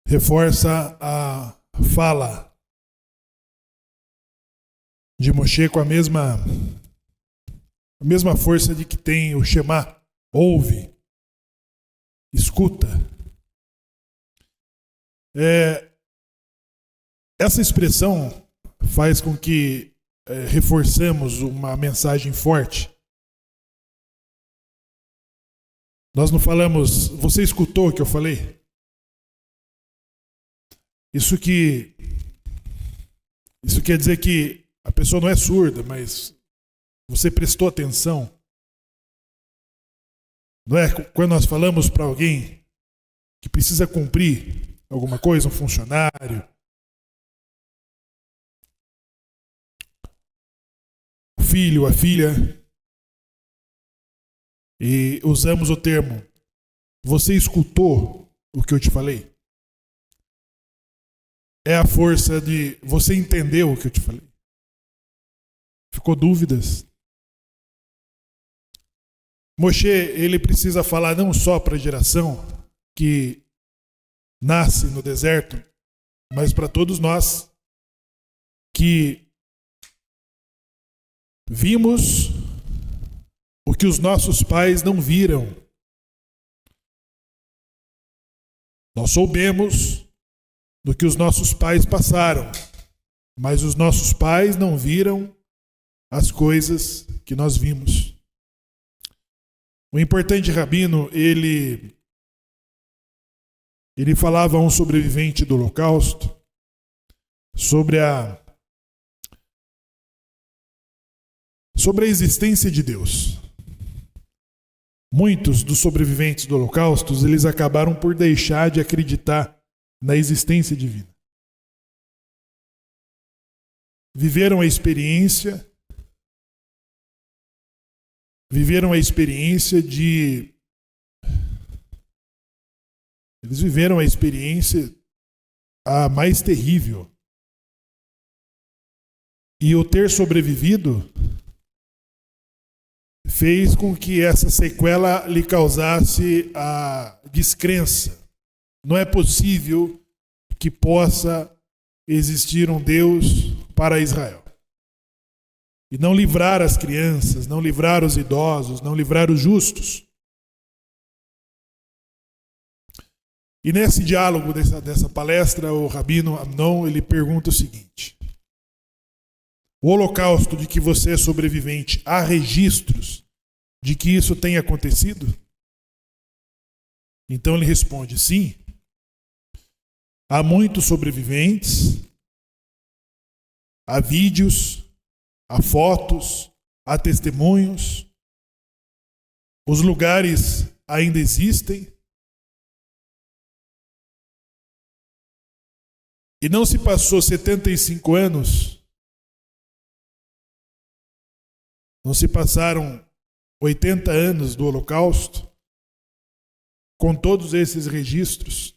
reforça a fala de Moshe com a mesma força de que tem o Shema, ouve, escuta. Essa expressão faz com que reforcemos uma mensagem forte. Nós não falamos, você escutou o que eu falei? Isso quer dizer que a pessoa não é surda, mas você prestou atenção. Não é? Quando nós falamos para alguém que precisa cumprir alguma coisa, um funcionário, o filho, a filha, e usamos o termo, você escutou o que eu te falei? É a força de você entendeu o que eu te falei. Ficou dúvidas? Moshe, ele precisa falar não só para a geração que nasce no deserto, mas para todos nós que vimos o que os nossos pais não viram. Nós soubemos do que os nossos pais passaram, mas os nossos pais não viram as coisas que nós vimos. O importante rabino, ele falava a um sobrevivente do Holocausto sobre a existência de Deus. Muitos dos sobreviventes do Holocausto, eles acabaram por deixar de acreditar na existência divina. Viveram a experiência de... Eles viveram a experiência a mais terrível. E o ter sobrevivido fez com que essa sequela lhe causasse a descrença. Não é possível que possa existir um Deus para Israel. E não livrar as crianças, não livrar os idosos, não livrar os justos. E nesse diálogo dessa palestra, o rabino Amnon, ele pergunta o seguinte: o holocausto de que você é sobrevivente, há registros de que isso tenha acontecido? Então ele responde: sim. Há muitos sobreviventes, há vídeos, há fotos, há testemunhos. Os lugares ainda existem. E não se passou 75 anos, não se passaram 80 anos do Holocausto, com todos esses registros,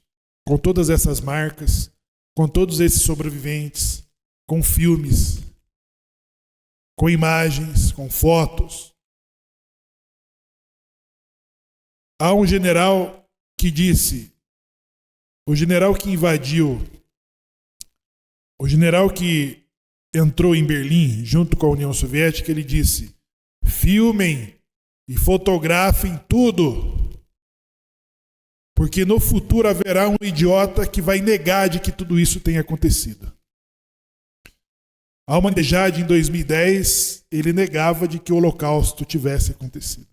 com todas essas marcas, com todos esses sobreviventes, com filmes, com imagens, com fotos. Há um general que disse, o general que invadiu, o general que entrou em Berlim junto com a União Soviética, ele disse: filmem e fotografem tudo, porque no futuro haverá um idiota que vai negar de que tudo isso tenha acontecido. Ahmadinejad, em 2010, ele negava de que o Holocausto tivesse acontecido.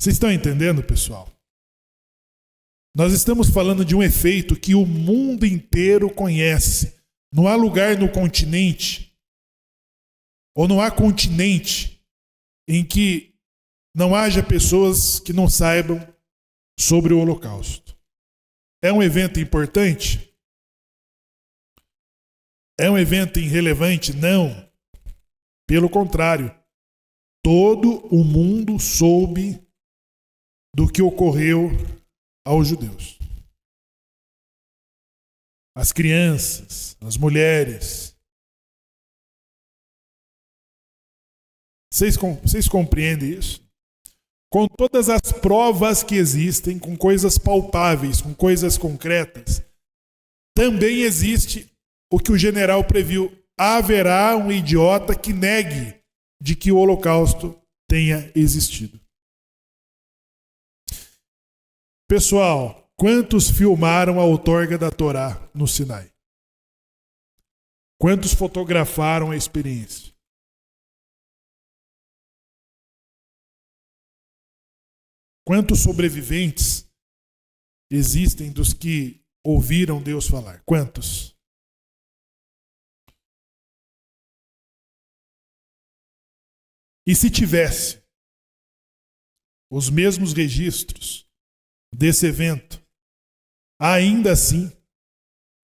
Vocês estão entendendo, pessoal? Nós estamos falando de um efeito que o mundo inteiro conhece. Não há lugar no continente, ou não há continente, em que não haja pessoas que não saibam sobre o Holocausto. É um evento importante? É um evento irrelevante? Não. Pelo contrário, todo o mundo soube do que ocorreu aos judeus. As crianças, as mulheres. Vocês compreendem isso? com todas as provas que existem, com coisas palpáveis, com coisas concretas, também existe o que o general previu. Haverá um idiota que negue de que o Holocausto tenha existido. Pessoal, quantos filmaram a outorga da Torá no Sinai? Quantos fotografaram a experiência? Quantos sobreviventes existem dos que ouviram Deus falar? Quantos? E se tivesse os mesmos registros desse evento, ainda assim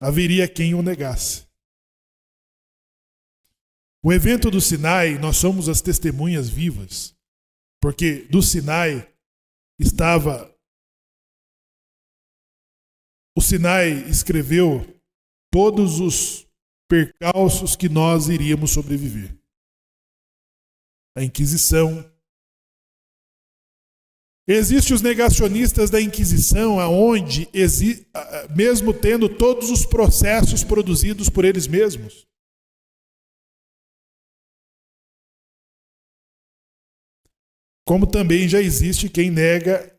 haveria quem o negasse. O evento do Sinai, nós somos as testemunhas vivas, porque do Sinai o Sinai escreveu todos os percalços que nós iríamos sobreviver. A Inquisição. Existem os negacionistas da Inquisição, aonde, mesmo tendo todos os processos produzidos por eles mesmos, como também já existe quem nega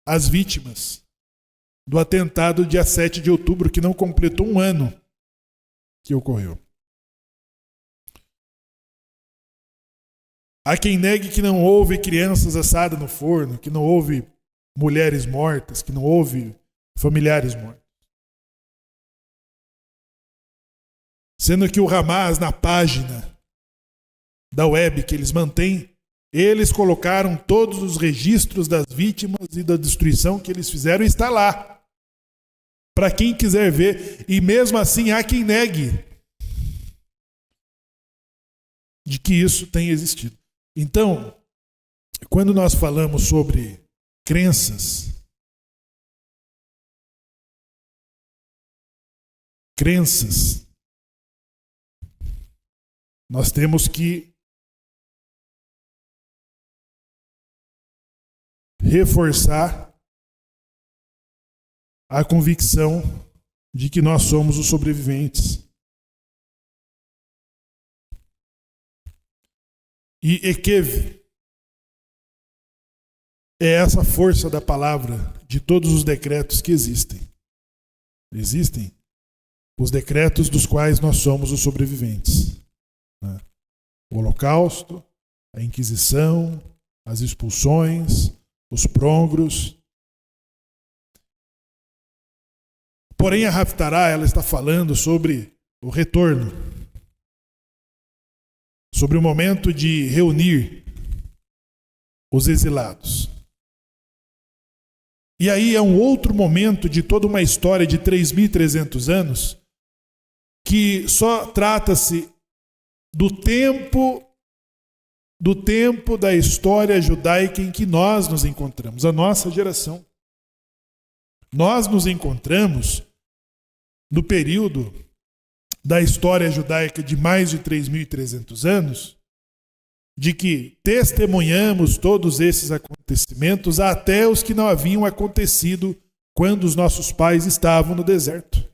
as vítimas do atentado dia 7 de outubro, que não completou um ano que ocorreu. Há quem negue que não houve crianças assadas no forno, que não houve mulheres mortas, que não houve familiares mortos. Sendo que o Hamas, na página da web que eles mantêm, eles colocaram todos os registros das vítimas e da destruição que eles fizeram e está lá. Para quem quiser ver, e mesmo assim há quem negue de que isso tenha existido. Então, quando nós falamos sobre crenças, nós temos que reforçar a convicção de que nós somos os sobreviventes. E Ekev é essa força da palavra de todos os decretos que existem. Existem os decretos dos quais nós somos os sobreviventes. O Holocausto, a Inquisição, as expulsões, os prongros. Porém, a Haftará, ela está falando sobre o retorno, sobre o momento de reunir os exilados. E aí é um outro momento de toda uma história de 3.300 anos que só trata-se do tempo da história judaica em que nós nos encontramos, a nossa geração. Nós nos encontramos no período da história judaica de mais de 3.300 anos, de que testemunhamos todos esses acontecimentos, até os que não haviam acontecido quando os nossos pais estavam no deserto.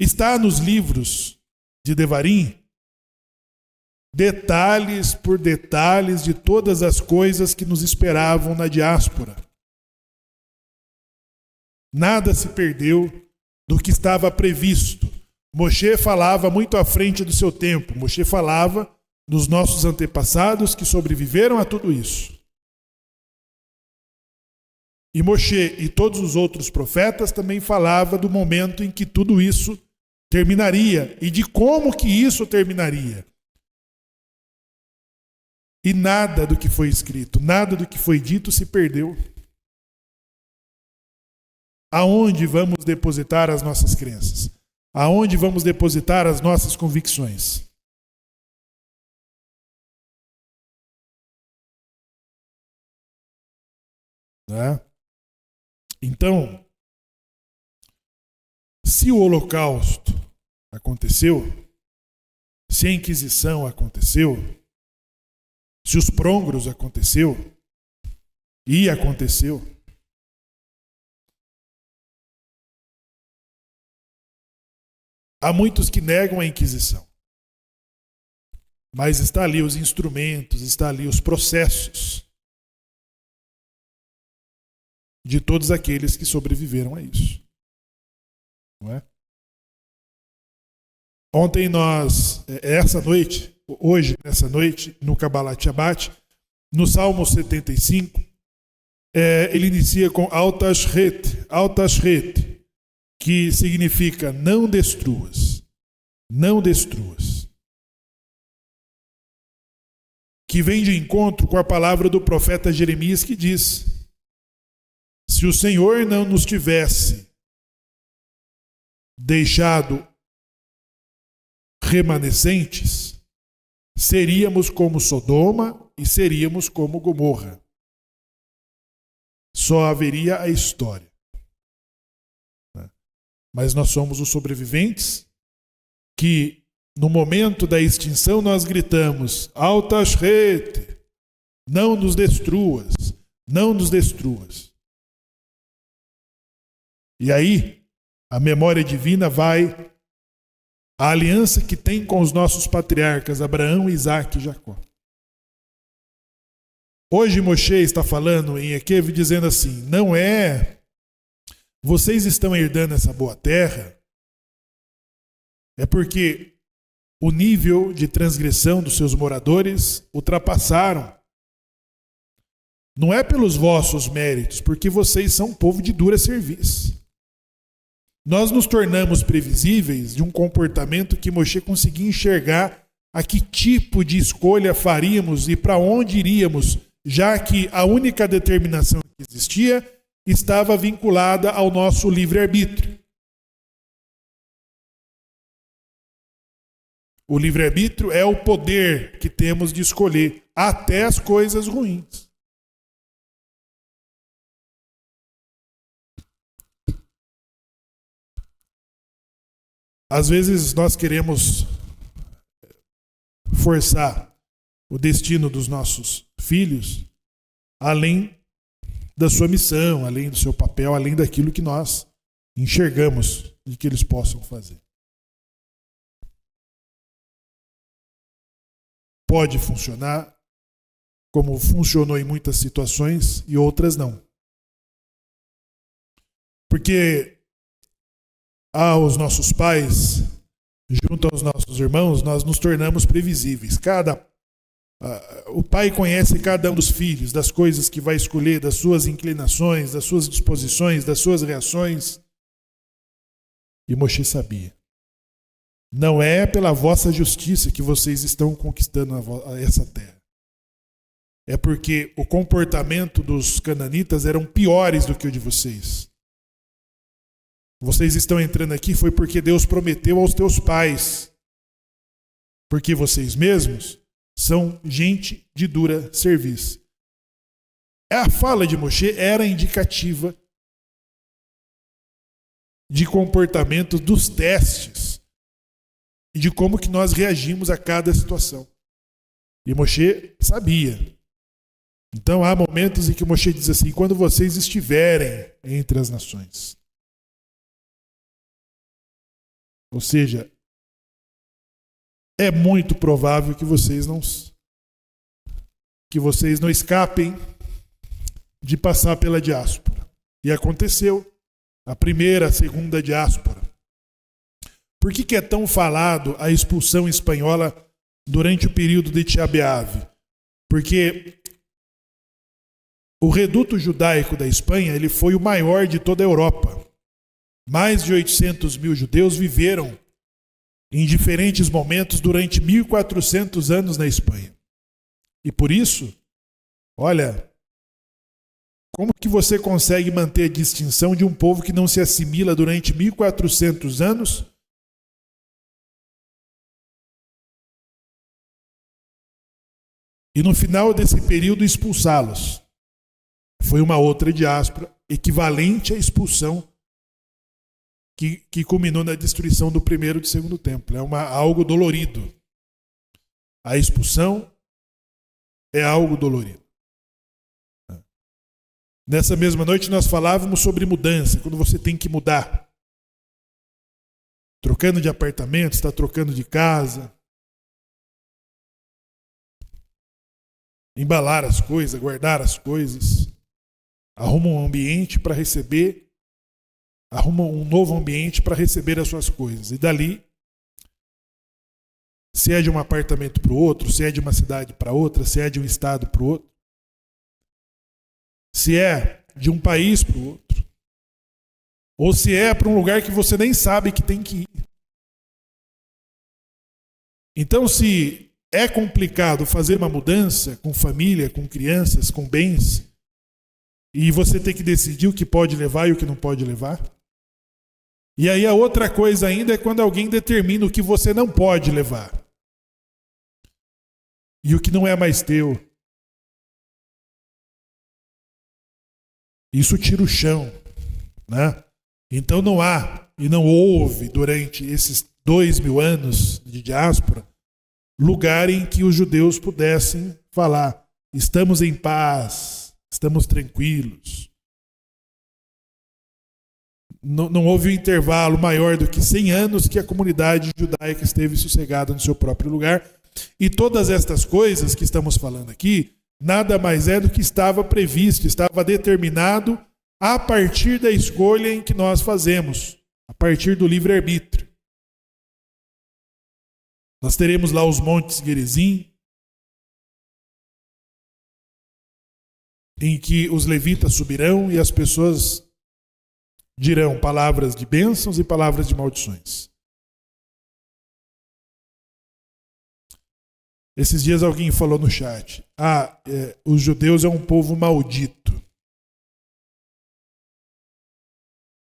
Está nos livros de Devarim detalhes por detalhes de todas as coisas que nos esperavam na diáspora. Nada se perdeu do que estava previsto. Moshe falava muito à frente do seu tempo. Moshe falava dos nossos antepassados que sobreviveram a tudo isso. E Moshe e todos os outros profetas também falavam do momento em que tudo isso terminaria e de como que isso terminaria. E nada do que foi escrito, nada do que foi dito se perdeu. Aonde vamos depositar as nossas crenças? Aonde vamos depositar as nossas convicções? Né? Então, se o Holocausto aconteceu, se a Inquisição aconteceu, Se os prongros aconteceu, e aconteceu, há muitos que negam a Inquisição. Mas está ali os instrumentos, está ali os processos de todos aqueles que sobreviveram a isso. Não é? Ontem hoje, nessa noite, no Kabbalat Shabbat, no Salmo 75, ele inicia com Altashret, que significa não destruas, não destruas. Que vem de encontro com a palavra do profeta Jeremias que diz: se o Senhor não nos tivesse deixado remanescentes, seríamos como Sodoma e seríamos como Gomorra. Só haveria a história. Mas nós somos os sobreviventes que, no momento da extinção, nós gritamos: Altashret, não nos destruas, não nos destruas. E aí, a memória divina vai, a aliança que tem com os nossos patriarcas, Abraão, Isaac e Jacó. Hoje Moshe está falando em Ekev dizendo assim: não é, vocês estão herdando essa boa terra, é porque o nível de transgressão dos seus moradores ultrapassaram. Não é pelos vossos méritos, porque vocês são um povo de dura serviço. Nós nos tornamos previsíveis de um comportamento que Moshe conseguia enxergar a que tipo de escolha faríamos e para onde iríamos, já que a única determinação que existia estava vinculada ao nosso livre-arbítrio. O livre-arbítrio é o poder que temos de escolher até as coisas ruins. Às vezes nós queremos forçar o destino dos nossos filhos além da sua missão, além do seu papel, além daquilo que nós enxergamos de que eles possam fazer. Pode funcionar, como funcionou em muitas situações e outras não. Porque aos nossos pais, junto aos nossos irmãos, nós nos tornamos previsíveis. O pai conhece cada um dos filhos, das coisas que vai escolher, das suas inclinações, das suas disposições, das suas reações. E Moshe sabia. Não é pela vossa justiça que vocês estão conquistando essa terra. É porque o comportamento dos cananitas eram piores do que o de vocês. Vocês estão entrando aqui foi porque Deus prometeu aos teus pais. Porque vocês mesmos são gente de dura serviço. A fala de Moshe era indicativa de comportamento dos testes e de como que nós reagimos a cada situação. E Moshe sabia. Então há momentos em que Moshe diz assim: quando vocês estiverem entre as nações. Ou seja, é muito provável que vocês não escapem de passar pela diáspora. E aconteceu. A primeira, a segunda diáspora. Por que é tão falado a expulsão espanhola durante o período de Tisha B'Av? Porque o reduto judaico da Espanha ele foi o maior de toda a Europa. Mais de 800 mil judeus viveram em diferentes momentos durante 1.400 anos na Espanha. E por isso, olha, como que você consegue manter a distinção de um povo que não se assimila durante 1.400 anos? E no final desse período expulsá-los. Foi uma outra diáspora equivalente à expulsão que culminou na destruição do primeiro e do segundo templo. É algo dolorido. A expulsão é algo dolorido. Nessa mesma noite nós falávamos sobre mudança, quando você tem que mudar. Trocando de apartamento, está trocando de casa. Embalar as coisas, guardar as coisas. Arruma um ambiente para receber, arruma um novo ambiente para receber as suas coisas. E dali, se é de um apartamento para o outro, se é de uma cidade para outra, se é de um estado para o outro, se é de um país para o outro, ou se é para um lugar que você nem sabe que tem que ir. Então, se é complicado fazer uma mudança com família, com crianças, com bens, e você tem que decidir o que pode levar e o que não pode levar. E aí a outra coisa ainda é quando alguém determina o que você não pode levar. E o que não é mais teu. Isso tira o chão, né? Então não há e não houve durante esses 2000 anos de diáspora lugar em que os judeus pudessem falar: estamos em paz, estamos tranquilos. Não houve um intervalo maior do que 100 anos que a comunidade judaica esteve sossegada no seu próprio lugar. E todas estas coisas que estamos falando aqui, nada mais é do que estava previsto, estava determinado a partir da escolha em que nós fazemos, a partir do livre-arbítrio. Nós teremos lá os montes Gerizim, em que os levitas subirão e as pessoas dirão palavras de bênçãos e palavras de maldições. Esses dias alguém falou no chat: os judeus é um povo maldito.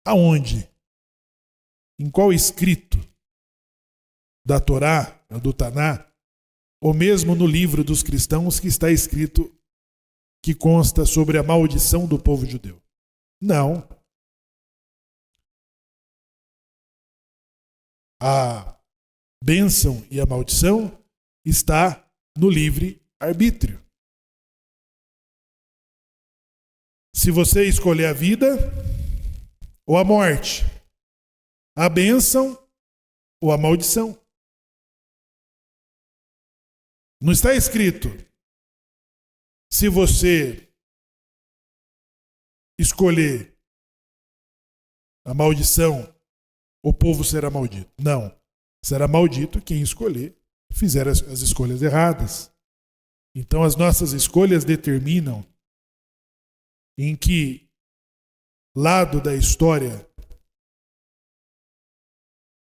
Aonde? Em qual escrito? Da Torá, do Taná? Ou mesmo no livro dos cristãos que está escrito, que consta sobre a maldição do povo judeu? Não. A bênção e a maldição está no livre-arbítrio. Se você escolher a vida ou a morte, a bênção ou a maldição. Não está escrito: se você escolher a maldição, o povo será maldito. Não. Será maldito quem escolher, fizer as escolhas erradas. Então as nossas escolhas determinam em que lado da história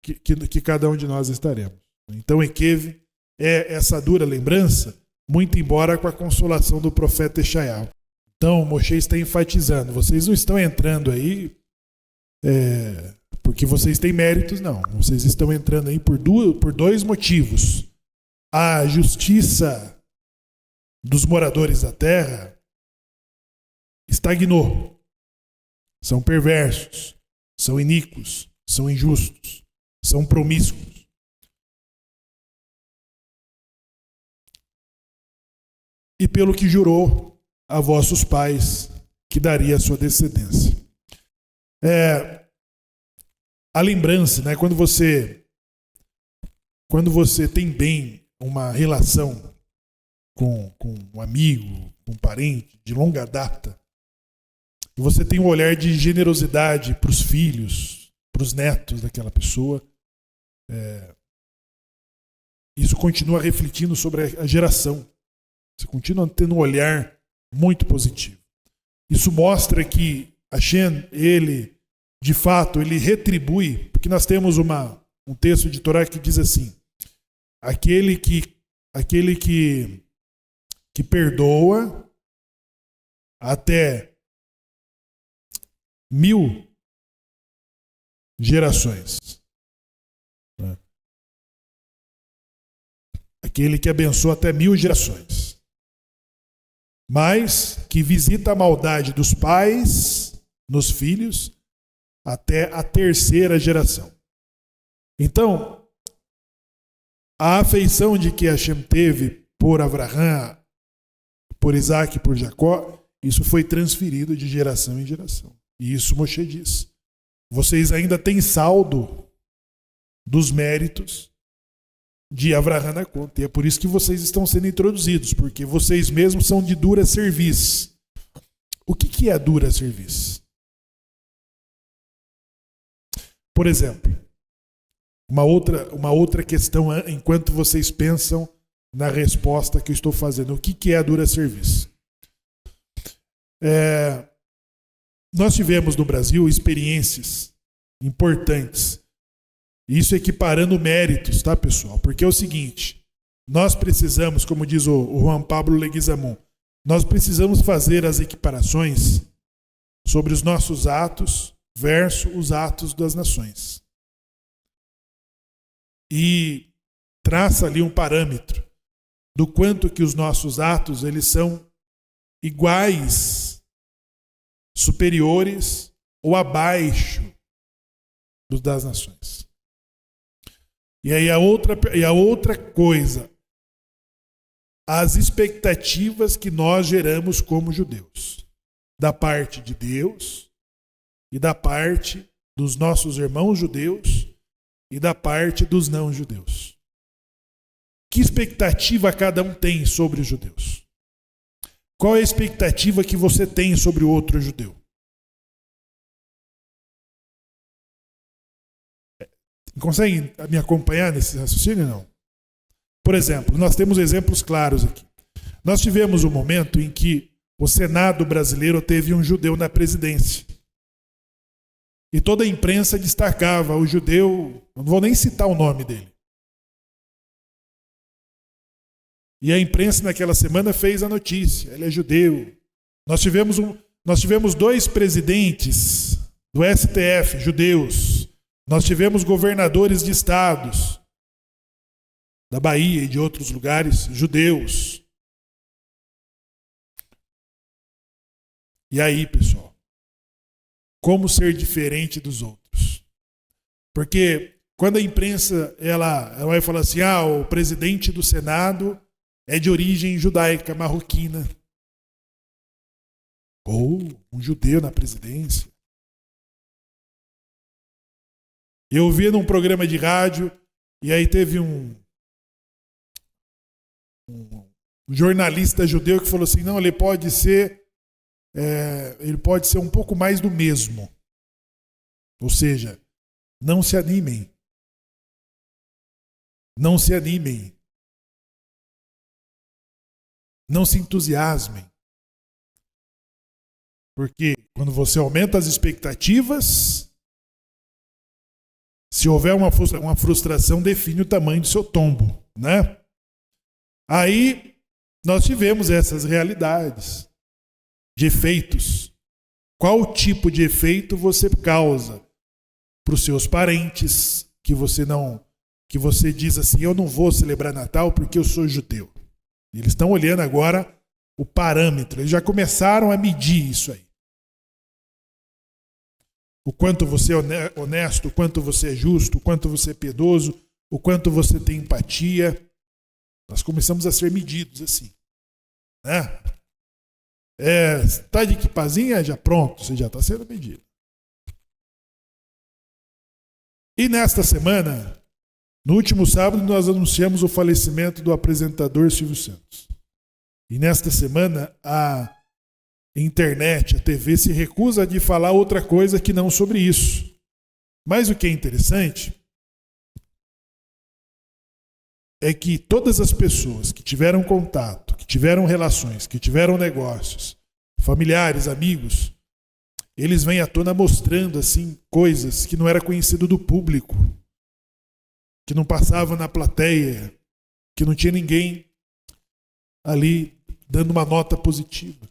que cada um de nós estaremos. Então Ekev é essa dura lembrança, muito embora com a consolação do profeta Eshaiah. Então Moshe está enfatizando: vocês não estão entrando aí porque vocês têm méritos, não. Vocês estão entrando aí por dois motivos. A justiça dos moradores da terra estagnou. São perversos, são iníquos, são injustos, são promíscuos. E pelo que jurou a vossos pais que daria a sua descendência. A lembrança, né? Quando você tem bem uma relação com um amigo, com um parente de longa data, e você tem um olhar de generosidade para os filhos, para os netos daquela pessoa, isso continua refletindo sobre a geração. Você continua tendo um olhar muito positivo. Isso mostra que Hashem, ele, de fato, ele retribui, porque nós temos um texto de Torá que diz assim: aquele que perdoa até 1000 gerações. Aquele que abençoa até 1000 gerações. Mas que visita a maldade dos pais nos filhos até a 3ª geração. Então, a afeição de que Hashem teve por Avraham, por Isaac e por Jacó, isso foi transferido de geração em geração. E isso Moshe diz. Vocês ainda têm saldo dos méritos de Avraham na conta. E é por isso que vocês estão sendo introduzidos, porque vocês mesmos são de dura serviço. O que é dura serviço? Por exemplo, uma outra questão, enquanto vocês pensam na resposta que eu estou fazendo. O que é a dura serviço? Nós tivemos no Brasil experiências importantes. Isso equiparando méritos, tá, pessoal? Porque é o seguinte, nós precisamos, como diz o Juan Pablo Leguizamon, nós precisamos fazer as equiparações sobre os nossos atos versus os atos das nações. E traça ali um parâmetro do quanto que os nossos atos eles são iguais, superiores ou abaixo dos das nações. E aí a outra coisa, as expectativas que nós geramos como judeus, da parte de Deus e da parte dos nossos irmãos judeus e da parte dos não judeus. Que expectativa cada um tem sobre os judeus? Qual é a expectativa que você tem sobre o outro judeu? Conseguem me acompanhar nesse raciocínio, não? Por exemplo, nós temos exemplos claros aqui. Nós tivemos um momento em que o Senado brasileiro teve um judeu na presidência. E toda a imprensa destacava o judeu, não vou nem citar o nome dele. E a imprensa naquela semana fez a notícia, ele é judeu. Nós tivemos 2 presidentes do STF, judeus. Nós tivemos governadores de estados, da Bahia e de outros lugares, judeus. E aí, pessoal, como ser diferente dos outros? Porque quando a imprensa ela vai falar assim, o presidente do Senado é de origem judaica, marroquina. Ou um judeu na presidência. Eu vi num programa de rádio, e aí teve um jornalista judeu que falou assim, não, ele pode ser um pouco mais do mesmo. Ou seja, não se animem. Não se animem. Não se entusiasmem. Porque quando você aumenta as expectativas, se houver uma frustração, define o tamanho do seu tombo, né? Aí nós tivemos essas realidades de efeitos. Qual tipo de efeito você causa para os seus parentes que você diz assim, eu não vou celebrar Natal porque eu sou judeu. Eles estão olhando agora o parâmetro, eles já começaram a medir isso aí. O quanto você é honesto, o quanto você é justo, o quanto você é piedoso, o quanto você tem empatia. Nós começamos a ser medidos assim. Né? Tá de equipazinha? Já pronto, você já está sendo medido. E nesta semana, no último sábado, nós anunciamos o falecimento do apresentador Silvio Santos. E nesta semana, a internet, a TV se recusa de falar outra coisa que não sobre isso. Mas o que é interessante é que todas as pessoas que tiveram contato, que tiveram relações, que tiveram negócios, familiares, amigos, eles vêm à tona mostrando assim coisas que não era conhecido do público, que não passavam na plateia, que não tinha ninguém ali dando uma nota positiva.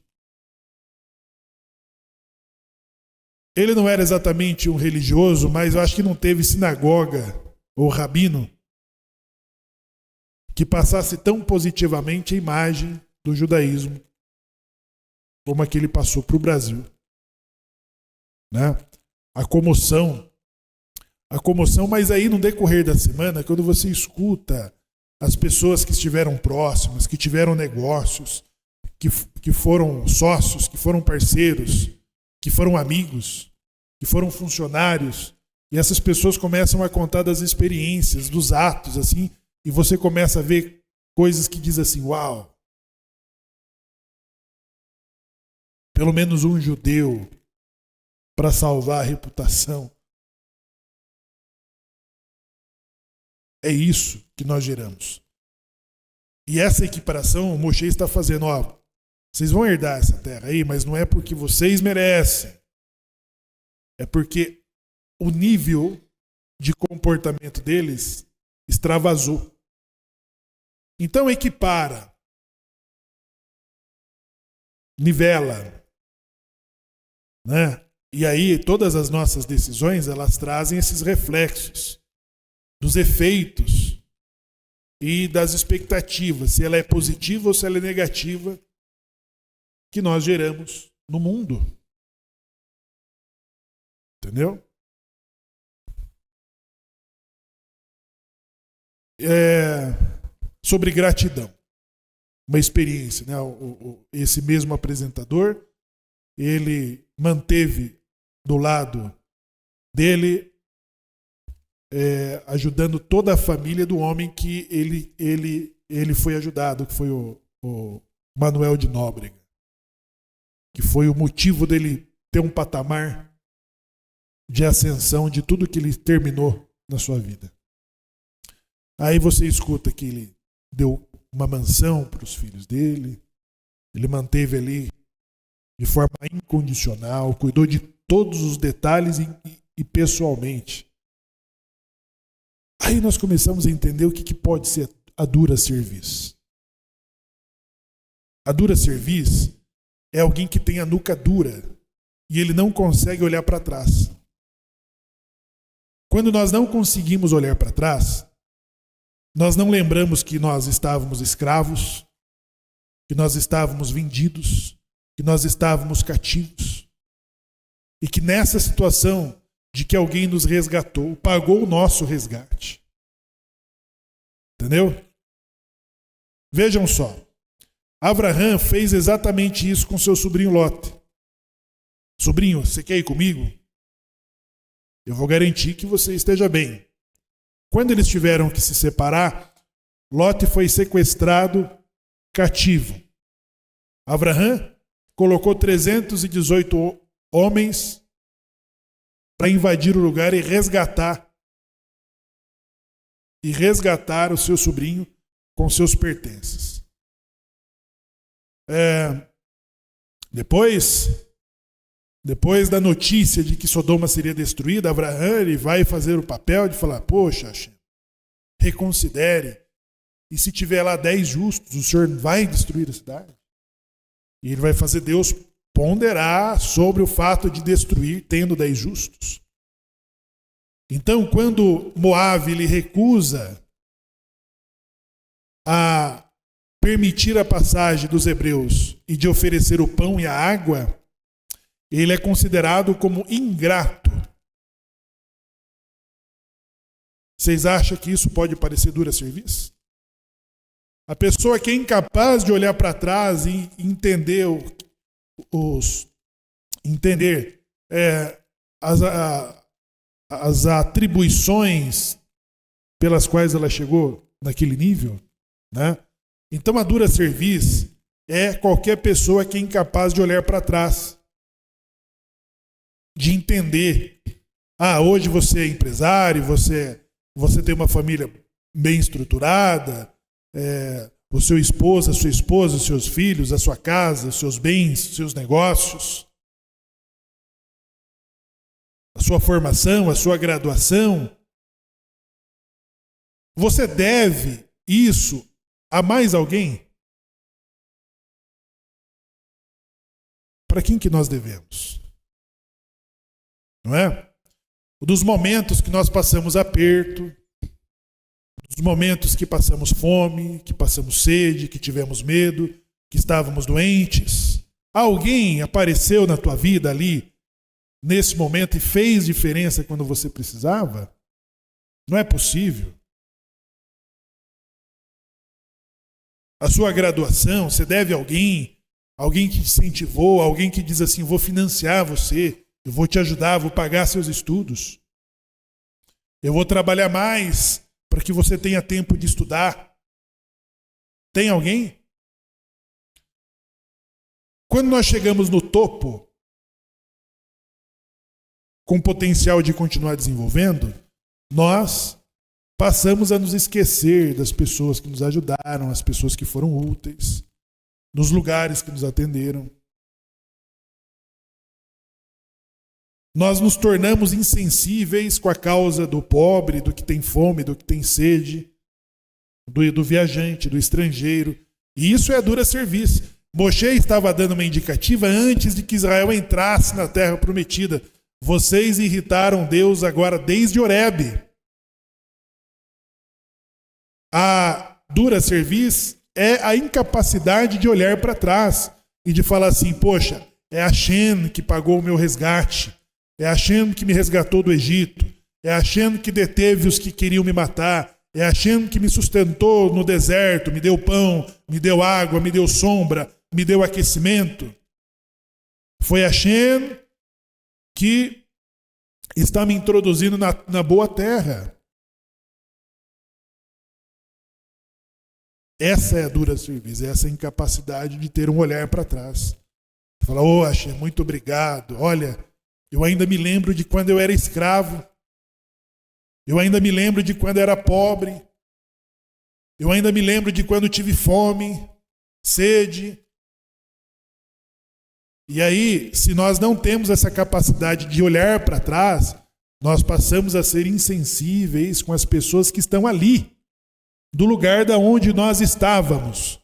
Ele não era exatamente um religioso, mas eu acho que não teve sinagoga ou rabino que passasse tão positivamente a imagem do judaísmo como a que ele passou para o Brasil. Né? A comoção, mas aí no decorrer da semana, quando você escuta as pessoas que estiveram próximas, que tiveram negócios, que foram sócios, que foram parceiros, que foram amigos, que foram funcionários. E essas pessoas começam a contar das experiências, dos atos, assim, e você começa a ver coisas que diz assim, uau, pelo menos um judeu para salvar a reputação. É isso que nós geramos. E essa equiparação o Moshe está fazendo, ó, vocês vão herdar essa terra aí, mas não é porque vocês merecem. É porque o nível de comportamento deles extravasou. Então equipara, nivela, né? E aí todas as nossas decisões, elas trazem esses reflexos dos efeitos e das expectativas, se ela é positiva ou se ela é negativa, que nós geramos no mundo. Entendeu? Sobre gratidão. Uma experiência, né? Esse mesmo apresentador, ele manteve do lado dele, ajudando toda a família do homem que ele foi ajudado, que foi o Manuel de Nóbrega, que foi o motivo dele ter um patamar de ascensão de tudo que ele terminou na sua vida. Aí você escuta que ele deu uma mansão para os filhos dele, ele manteve ali de forma incondicional, cuidou de todos os detalhes e pessoalmente. Aí nós começamos a entender o que pode ser a dura serviço. A dura serviço é alguém que tem a nuca dura e ele não consegue olhar para trás. Quando nós não conseguimos olhar para trás, nós não lembramos que nós estávamos escravos, que nós estávamos vendidos, que nós estávamos cativos. E que nessa situação de que alguém nos resgatou, pagou o nosso resgate. Entendeu? Vejam só. Abraham fez exatamente isso com seu sobrinho Lot. Sobrinho, você quer ir comigo? Eu vou garantir que você esteja bem. Quando eles tiveram que se separar, Lot foi sequestrado, cativo. Abraham colocou 318 homens para invadir o lugar e resgatar o seu sobrinho com seus pertences. Depois da notícia de que Sodoma seria destruída, Abraham ele vai fazer o papel de falar, poxa, reconsidere, e se tiver lá 10 justos, o Senhor vai destruir a cidade? E ele vai fazer Deus ponderar sobre o fato de destruir tendo 10 justos. Então, quando Moabe ele recusa a permitir a passagem dos hebreus e de oferecer o pão e a água, ele é considerado como ingrato. Vocês acham que isso pode parecer dura serviço? A pessoa que é incapaz de olhar para trás e entender as atribuições pelas quais ela chegou naquele nível, né? Então a dura serviço é qualquer pessoa que é incapaz de olhar para trás, de entender, hoje você é empresário, você tem uma família bem estruturada, o seu esposo, a sua esposa, os seus filhos, a sua casa, os seus bens, os seus negócios, a sua formação, a sua graduação. Você deve isso a mais alguém? Para quem que nós devemos? Não é? Dos momentos que nós passamos aperto, dos momentos que passamos fome, que passamos sede, que tivemos medo, que estávamos doentes. Alguém apareceu na tua vida ali, nesse momento, e fez diferença quando você precisava? Não é possível. A sua graduação, você deve a alguém alguém que te incentivou, alguém que diz assim, vou financiar você, eu vou te ajudar, vou pagar seus estudos. Eu vou trabalhar mais para que você tenha tempo de estudar. Tem alguém? Quando nós chegamos no topo, com potencial de continuar desenvolvendo, nós passamos a nos esquecer das pessoas que nos ajudaram, as pessoas que foram úteis, nos lugares que nos atenderam. Nós nos tornamos insensíveis com a causa do pobre, do que tem fome, do que tem sede, do viajante, do estrangeiro. E isso é dura serviço. Moshe estava dando uma indicativa antes de que Israel entrasse na terra prometida. Vocês irritaram Deus agora desde Horebe. A dura serviço é a incapacidade de olhar para trás e de falar assim, poxa, é a Hashem que pagou o meu resgate. É a Hashem que me resgatou do Egito. É a Hashem que deteve os que queriam me matar. É a Hashem que me sustentou no deserto, me deu pão, me deu água, me deu sombra, me deu aquecimento. Foi a Hashem que está me introduzindo na boa terra. Essa é a dura serviço, essa é a incapacidade de ter um olhar para trás. Falar, Hashem, muito obrigado. Olha, eu ainda me lembro de quando eu era escravo. Eu ainda me lembro de quando eu era pobre. Eu ainda me lembro de quando tive fome, sede. E aí, se nós não temos essa capacidade de olhar para trás, nós passamos a ser insensíveis com as pessoas que estão ali, do lugar da onde nós estávamos.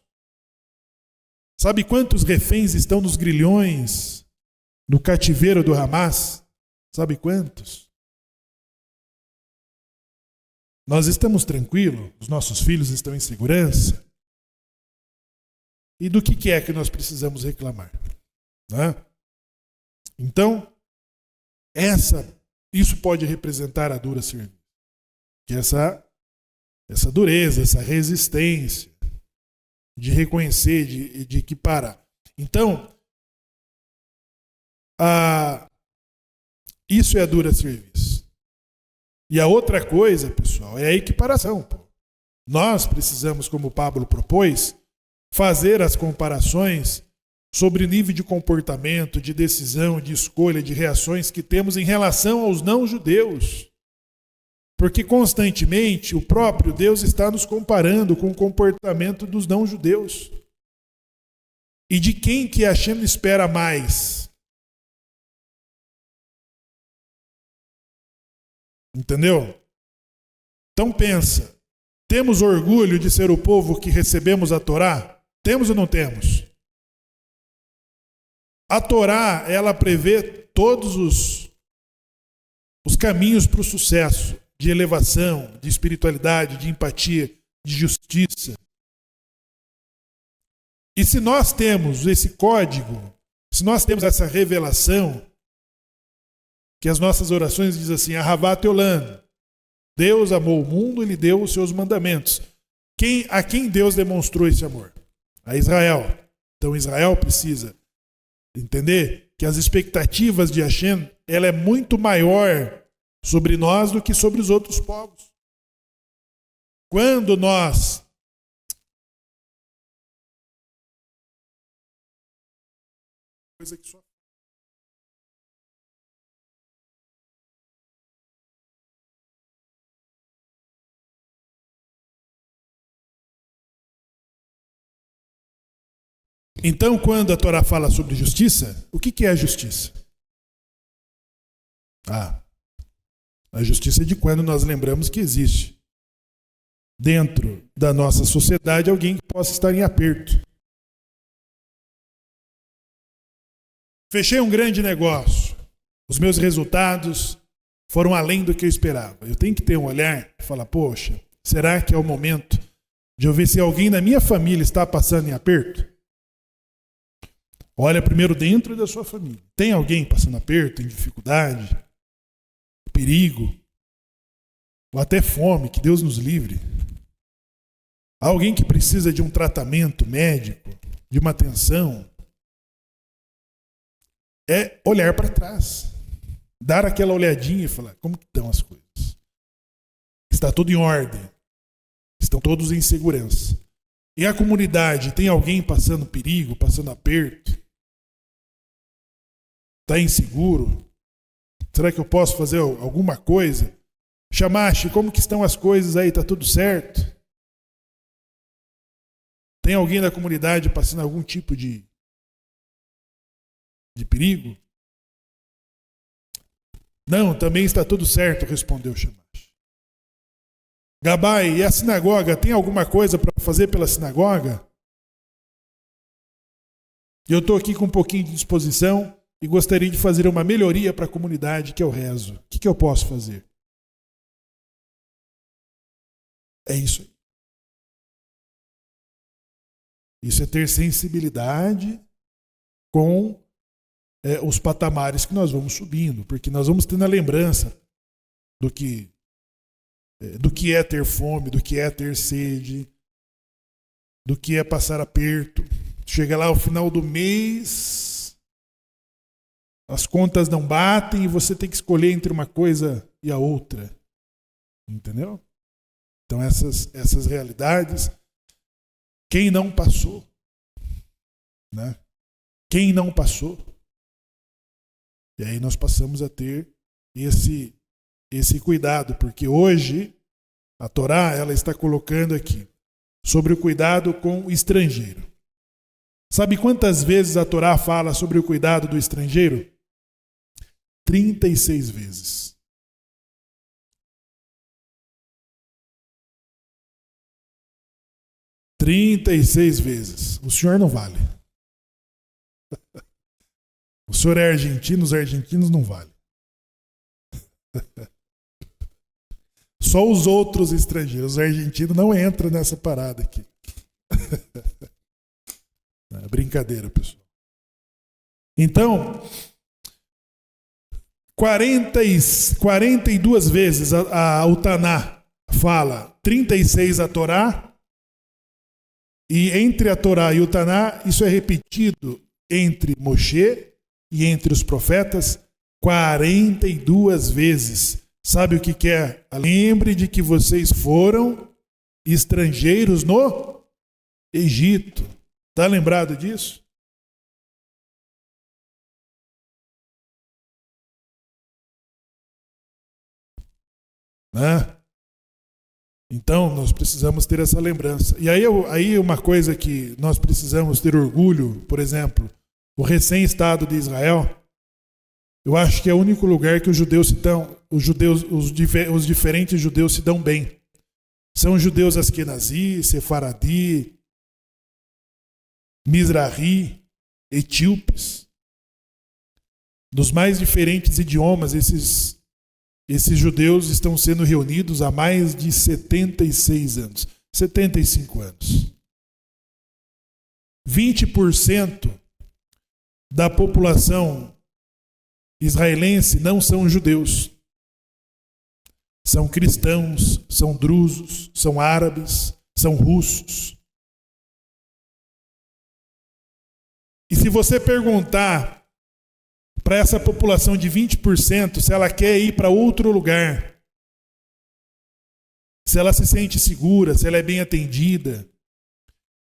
Sabe quantos reféns estão nos grilhões, no cativeiro do Hamas? Sabe quantos? Nós estamos tranquilos? Os nossos filhos estão em segurança? E do que é que nós precisamos reclamar? Né? Então, isso pode representar a dura serviço. Que essa dureza, essa resistência de reconhecer, de equiparar. Então, isso é a dura serviço. E a outra coisa, pessoal, é a equiparação. Nós precisamos, como o Pablo propôs, fazer as comparações sobre o nível de comportamento, de decisão, de escolha, de reações que temos em relação aos não-judeus. Porque constantemente o próprio Deus está nos comparando com o comportamento dos não-judeus. E de quem que a Hashem espera mais? Entendeu? Então pensa, temos orgulho de ser o povo que recebemos a Torá? Temos ou não temos? A Torá, ela prevê todos os caminhos para o sucesso, de elevação, de espiritualidade, de empatia, de justiça. E se nós temos esse código, se nós temos essa revelação, que as nossas orações dizem assim, Ahavat Olam, Deus amou o mundo e lhe deu os seus mandamentos. A quem Deus demonstrou esse amor? A Israel. Então Israel precisa entender que as expectativas de Hashem, ela é muito maior sobre nós do que sobre os outros povos. Quando nós Então, quando a Torá fala sobre justiça, o que é a justiça? A justiça é de quando nós lembramos que existe dentro da nossa sociedade alguém que possa estar em aperto. Fechei um grande negócio. Os meus resultados foram além do que eu esperava. Eu tenho que ter um olhar e falar, poxa, será que é o momento de eu ver se alguém da minha família está passando em aperto? Olha primeiro dentro da sua família. Tem alguém passando aperto, em dificuldade, perigo, ou até fome, que Deus nos livre? Alguém que precisa de um tratamento médico, de uma atenção, é olhar para trás. Dar aquela olhadinha e falar, como que estão as coisas? Está tudo em ordem. Estão todos em segurança. E a comunidade, tem alguém passando perigo, passando aperto? Está inseguro? Será que eu posso fazer alguma coisa? Chamaste, como que estão as coisas aí? Está tudo certo? Tem alguém da comunidade passando algum tipo de perigo? Não, também está tudo certo, respondeu Shamash. Gabai, e a sinagoga, tem alguma coisa para fazer pela sinagoga? Eu estou aqui com um pouquinho de disposição e gostaria de fazer uma melhoria para a comunidade que eu rezo. O que eu posso fazer? É isso aí. Isso é ter sensibilidade com os patamares que nós vamos subindo, porque nós vamos tendo a lembrança do que é ter fome, do que é ter sede, do que é passar aperto. Chega lá ao final do mês, as contas não batem e você tem que escolher entre uma coisa e a outra. Entendeu? Então essas realidades, quem não passou, né? Quem não passou? E aí nós passamos a ter esse cuidado, porque hoje a Torá ela está colocando aqui sobre o cuidado com o estrangeiro. Sabe quantas vezes a Torá fala sobre o cuidado do estrangeiro? 36 vezes. vezes. O senhor não vale. O senhor é argentino, os argentinos não valem. Só os outros estrangeiros. Os argentinos não entram nessa parada aqui. É brincadeira, pessoal. Então, 42 vezes o Taná fala, 36 a Torá, e entre a Torá e o Taná, isso é repetido entre Moshe e entre os profetas 42 vezes. Sabe o que é? Lembre de que vocês foram estrangeiros no Egito. Está lembrado disso? Né? Então, nós precisamos ter essa lembrança. E aí uma coisa que nós precisamos ter orgulho, por exemplo, o recém-estado de Israel, eu acho que é o único lugar que os diferentes judeus se dão bem. São judeus Askenazi, Sefaradi, Mizrahi, etíopes. Dos mais diferentes idiomas, esses judeus estão sendo reunidos há mais de 76 anos, 75 anos. 20% da população israelense não são judeus. São cristãos, são drusos, são árabes, são russos. E se você perguntar para essa população de 20% se ela quer ir para outro lugar, se ela se sente segura, se ela é bem atendida,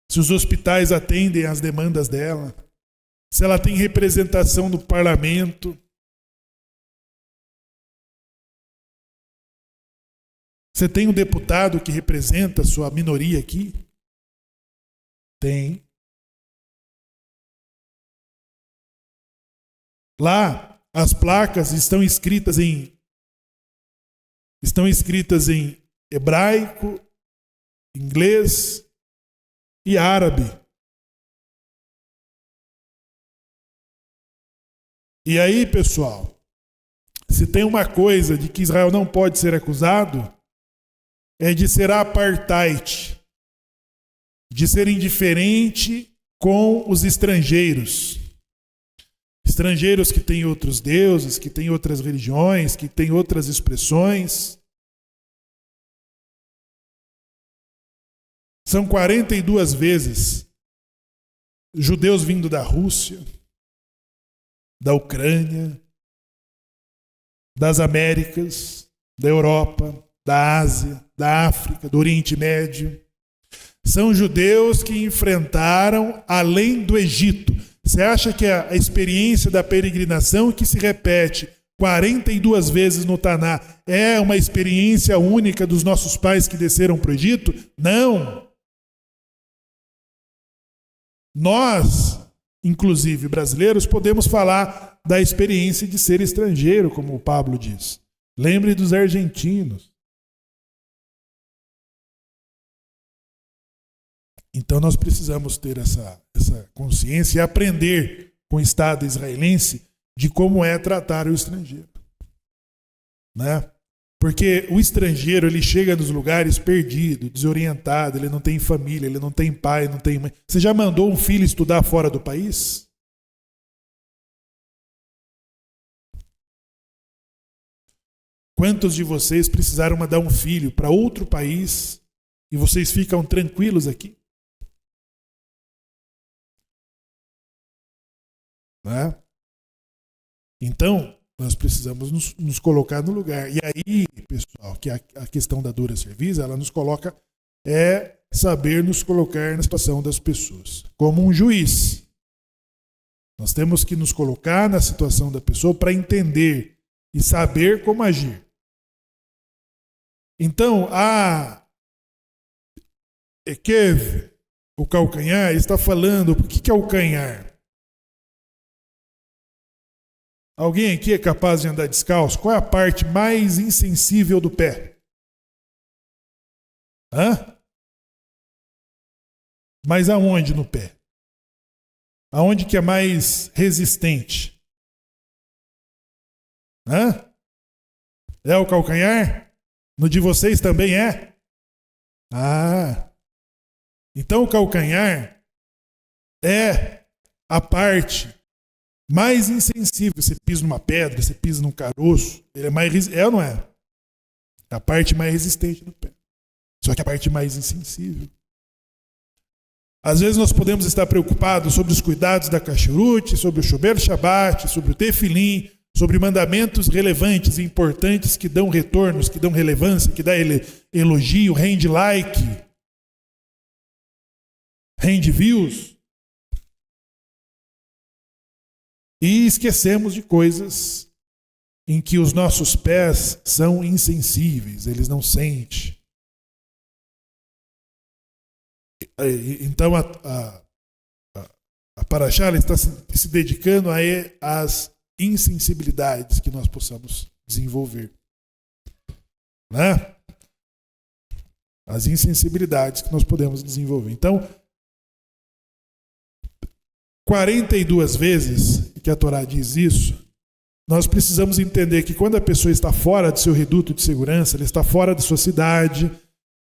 se os hospitais atendem às demandas dela, se ela tem representação no parlamento, você tem um deputado que representa a sua minoria aqui? Tem. Lá, as placas estão escritas em hebraico, inglês e árabe. E aí, pessoal, se tem uma coisa de que Israel não pode ser acusado, é de ser apartheid, de ser indiferente com os estrangeiros. Estrangeiros que têm outros deuses, que têm outras religiões, que têm outras expressões. São 42 vezes judeus vindo da Rússia, da Ucrânia, das Américas, da Europa, da Ásia, da África, do Oriente Médio. São judeus que enfrentaram além do Egito. Você acha que a experiência da peregrinação, que se repete 42 vezes no Taná, é uma experiência única dos nossos pais que desceram para o Egito? Não. Nós, inclusive brasileiros, podemos falar da experiência de ser estrangeiro, como o Pablo diz. Lembre dos argentinos. Então nós precisamos ter essa consciência e aprender com o Estado israelense de como é tratar o estrangeiro. Né? Porque o estrangeiro, ele chega nos lugares perdido, desorientado, ele não tem família, ele não tem pai, não tem mãe. Você já mandou um filho estudar fora do país? Quantos de vocês precisaram mandar um filho para outro país e vocês ficam tranquilos aqui? Né? Então, nós precisamos nos colocar no lugar. E aí, pessoal, que a questão da dura serviço, ela nos coloca, saber nos colocar na situação das pessoas. Como um juiz. Nós temos que nos colocar na situação da pessoa para entender e saber como agir. Então, Ekev, o calcanhar, está falando, o que é o canhar? Alguém aqui é capaz de andar descalço? Qual é a parte mais insensível do pé? Mas aonde no pé? Aonde que é mais resistente? É o calcanhar? No de vocês também é? Então o calcanhar é a parte mais insensível. Você pisa numa pedra, você pisa num caroço, ele é mais ou não é? É a parte mais resistente do pé. Só que é a parte mais insensível. Às vezes nós podemos estar preocupados sobre os cuidados da kashrut, sobre o shomer shabbat, sobre o tefilim, sobre mandamentos relevantes e importantes que dão retornos, que dão relevância, que dão elogio, rende like, rende views. E esquecemos de coisas em que os nossos pés são insensíveis, eles não sentem. Então a Parashá está se dedicando às insensibilidades que nós possamos desenvolver. Né? As insensibilidades que nós podemos desenvolver. Então, 42 vezes que a Torá diz isso, nós precisamos entender que quando a pessoa está fora do seu reduto de segurança, ela está fora de sua cidade,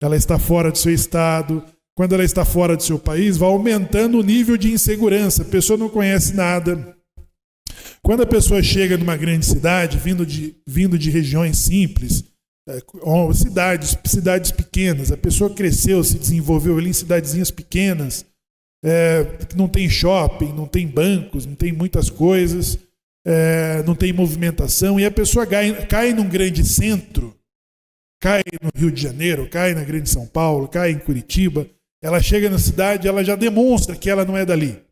ela está fora do seu estado, quando ela está fora do seu país, vai aumentando o nível de insegurança, a pessoa não conhece nada. Quando a pessoa chega numa grande cidade, vindo de regiões simples, cidades pequenas, a pessoa cresceu, se desenvolveu ali em cidadezinhas pequenas, não tem shopping, não tem bancos, não tem muitas coisas, não tem movimentação, e a pessoa cai num grande centro, cai no Rio de Janeiro, cai na grande São Paulo, cai em Curitiba, ela chega na cidade, ela já demonstra que ela não é dali.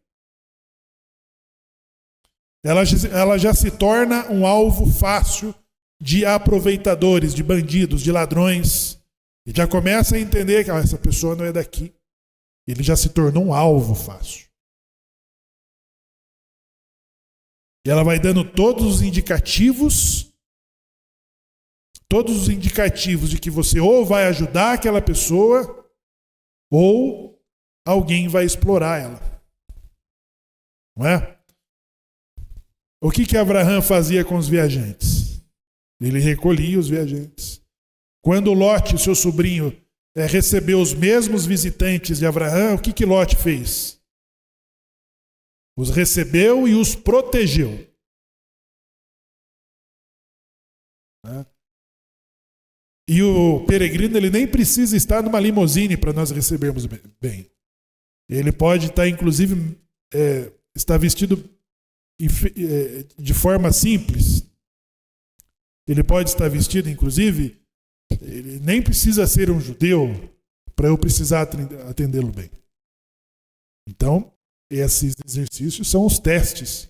Ela já se torna um alvo fácil de aproveitadores, de bandidos, de ladrões, e já começa a entender que essa pessoa não é daqui. Ele já se tornou um alvo fácil. E ela vai dando todos os indicativos de que você ou vai ajudar aquela pessoa ou alguém vai explorar ela. Não é? O que Abraão fazia com os viajantes? Ele recolhia os viajantes. Quando Lote, seu sobrinho, recebeu os mesmos visitantes de Abraão, o que Lote fez? Os recebeu e os protegeu. E o peregrino, ele nem precisa estar numa limusine para nós recebermos bem. Ele pode estar, inclusive, estar vestido de forma simples. Ele pode estar vestido, inclusive, ele nem precisa ser um judeu para eu precisar atendê-lo bem. Então, esses exercícios são os testes,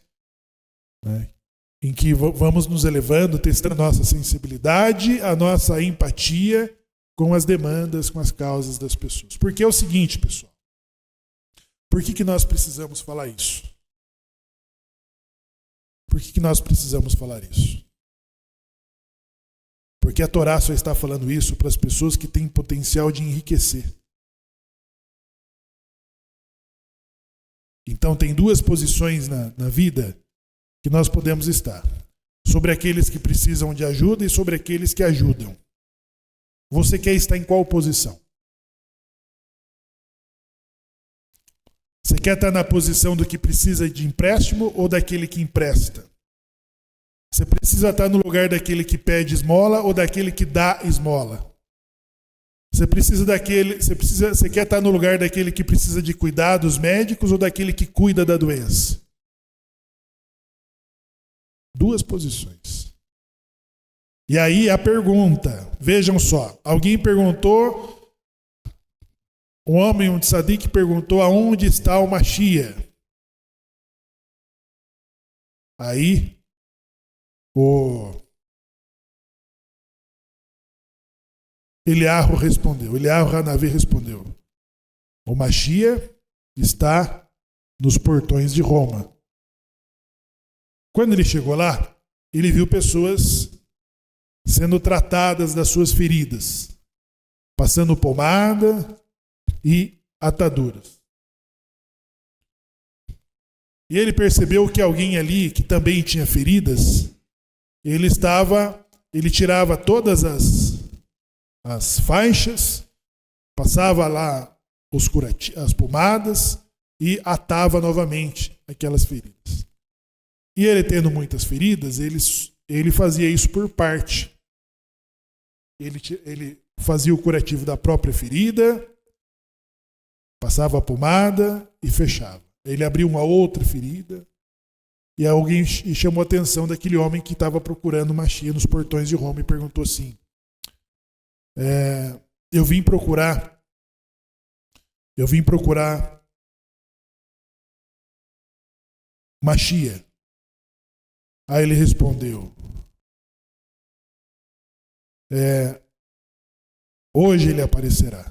né, em que vamos nos elevando, testando a nossa sensibilidade, a nossa empatia com as demandas, com as causas das pessoas. Porque é o seguinte, pessoal. Por que nós precisamos falar isso? Por que nós precisamos falar isso? Porque a Torá só está falando isso para as pessoas que têm potencial de enriquecer. Então tem duas posições na vida que nós podemos estar. Sobre aqueles que precisam de ajuda e sobre aqueles que ajudam. Você quer estar em qual posição? Você quer estar na posição do que precisa de empréstimo ou daquele que empresta? Você precisa estar no lugar daquele que pede esmola ou daquele que dá esmola? Você quer estar no lugar daquele que precisa de cuidados médicos ou daquele que cuida da doença? Duas posições. E aí a pergunta, vejam só, alguém perguntou, um homem, um tzadik, perguntou aonde está o Mashiach. Aí o Eliarro respondeu, Eliarro Hanavi respondeu, o Mashiach está nos portões de Roma. Quando ele chegou lá, ele viu pessoas sendo tratadas das suas feridas, passando pomada e ataduras. E ele percebeu que alguém ali que também tinha feridas, ele tirava todas as faixas, passava lá as pomadas e atava novamente aquelas feridas. E ele tendo muitas feridas, ele fazia isso por parte. Ele fazia o curativo da própria ferida, passava a pomada e fechava. Ele abriu uma outra ferida e alguém chamou a atenção daquele homem que estava procurando Mashiach nos portões de Roma e perguntou assim, eu vim procurar Mashiach. Aí ele respondeu, hoje ele aparecerá.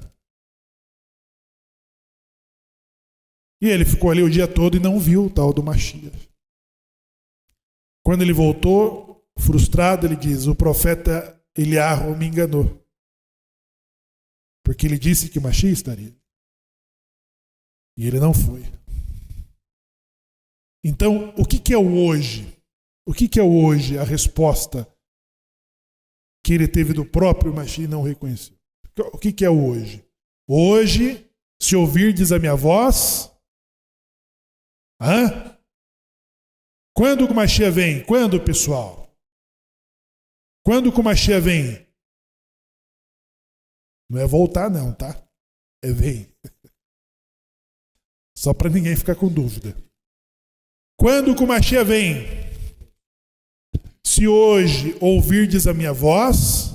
E ele ficou ali o dia todo e não viu o tal do Mashiach. Quando ele voltou, frustrado, ele diz, o profeta Eliarro me enganou. Porque ele disse que Mashiach estaria. E ele não foi. Então, o que é o hoje? O que é o hoje? A resposta que ele teve do próprio Mashiach e não reconheceu. O que é o hoje? Hoje, se ouvirdes a minha voz... Quando o Mashiach vem? Quando, pessoal? Quando o Mashiach vem? Não é voltar não, tá? É vem. Só para ninguém ficar com dúvida. Quando o Mashiach vem? Se hoje ouvirdes a minha voz,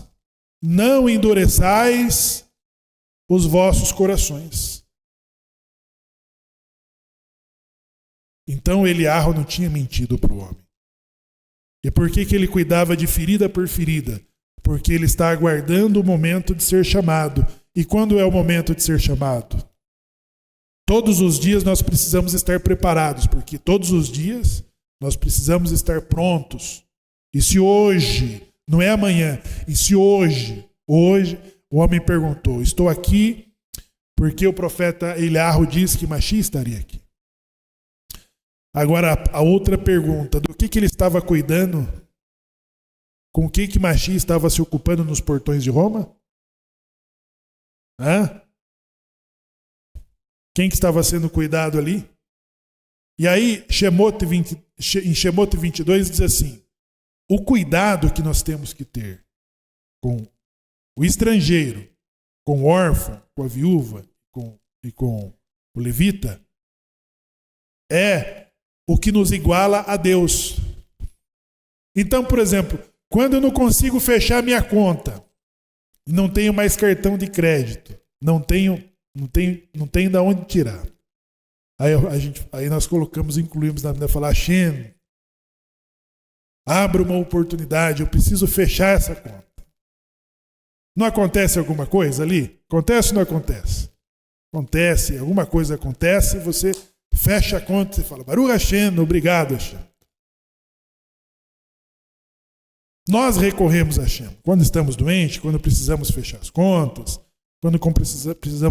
não endureçais os vossos corações. Então Eliarro não tinha mentido para o homem. E por que ele cuidava de ferida por ferida? Porque ele está aguardando o momento de ser chamado. E quando é o momento de ser chamado? Todos os dias nós precisamos estar preparados, porque todos os dias nós precisamos estar prontos. E se hoje, não é amanhã, e se hoje, o homem perguntou, estou aqui porque o profeta Eliarro disse que Mashiach estaria aqui. Agora, a outra pergunta, do que ele estava cuidando? Com o que Mashiach estava se ocupando nos portões de Roma? Quem que estava sendo cuidado ali? E aí, em Shemot 22 diz assim, o cuidado que nós temos que ter com o estrangeiro, com o órfão, com a viúva e com o levita, é o que nos iguala a Deus. Então, por exemplo, quando eu não consigo fechar minha conta, não tenho mais cartão de crédito, não tenho de onde tirar. Aí nós incluímos na Bíblia, falar, Hashem, abra uma oportunidade, eu preciso fechar essa conta. Não acontece alguma coisa ali? Acontece ou não acontece? Acontece, alguma coisa acontece, você fecha a conta e fala, Baruch Hashem, obrigado Hashem. Nós recorremos a Hashem quando estamos doentes, quando precisamos fechar as contas, quando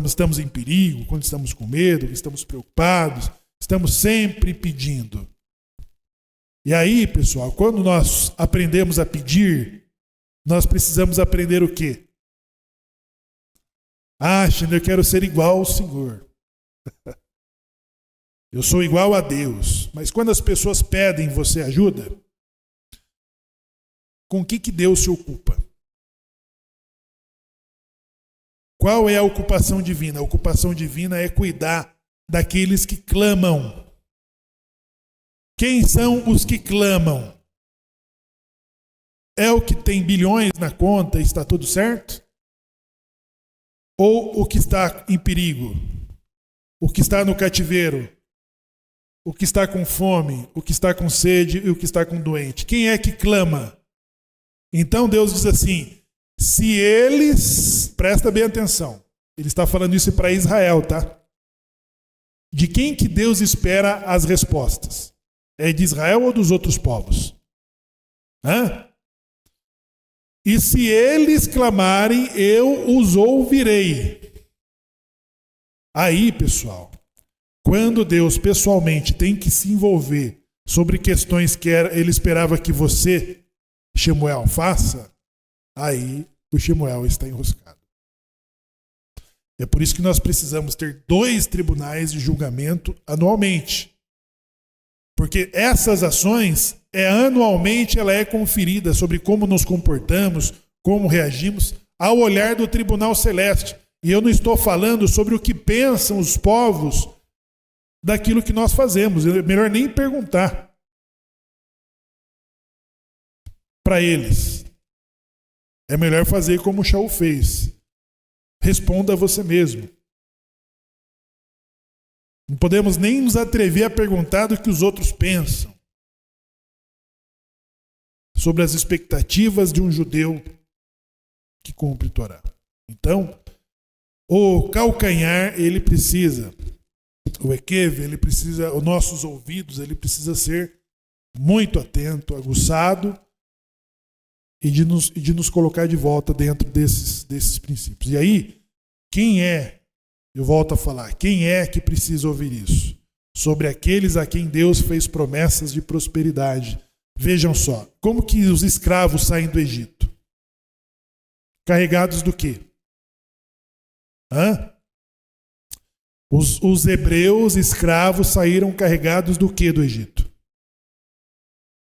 estamos em perigo, quando estamos com medo, estamos preocupados, estamos sempre pedindo. E aí, pessoal, quando nós aprendemos a pedir, nós precisamos aprender o quê? Hashem, eu quero ser igual ao Senhor. Eu sou igual a Deus. Mas quando as pessoas pedem você ajuda, com o que Deus se ocupa? Qual é a ocupação divina? A ocupação divina é cuidar daqueles que clamam. Quem são os que clamam? É o que tem bilhões na conta e está tudo certo? Ou o que está em perigo? O que está no cativeiro? O que está com fome? O que está com sede e o que está com doente? Quem é que clama? Então Deus diz assim, se eles, presta bem atenção, ele está falando isso para Israel, tá? De quem que Deus espera as respostas? É de Israel ou dos outros povos? Hã? E se eles clamarem, eu os ouvirei. Aí, pessoal, quando Deus pessoalmente tem que se envolver sobre questões que ele esperava que você, Shemuel, faça, aí o Shemuel está enroscado. É por isso que nós precisamos ter 2 tribunais de julgamento anualmente. Porque essas ações, anualmente, ela é conferida sobre como nos comportamos, como reagimos, ao olhar do tribunal celeste. E eu não estou falando sobre o que pensam os povos daquilo que nós fazemos. É melhor nem perguntar para eles. É melhor fazer como o Shaul fez. Responda a você mesmo. Não podemos nem nos atrever a perguntar do que os outros pensam sobre as expectativas de um judeu que cumpre Torá. Então, o calcanhar, ele precisa, o ekev, ele precisa, os nossos ouvidos, ele precisa ser muito atento, aguçado e de nos colocar de volta dentro desses princípios. E aí, eu volto a falar, quem é que precisa ouvir isso? Sobre aqueles a quem Deus fez promessas de prosperidade. Vejam só, como que os escravos saem do Egito? Carregados do quê? Os hebreus escravos saíram carregados do quê do Egito?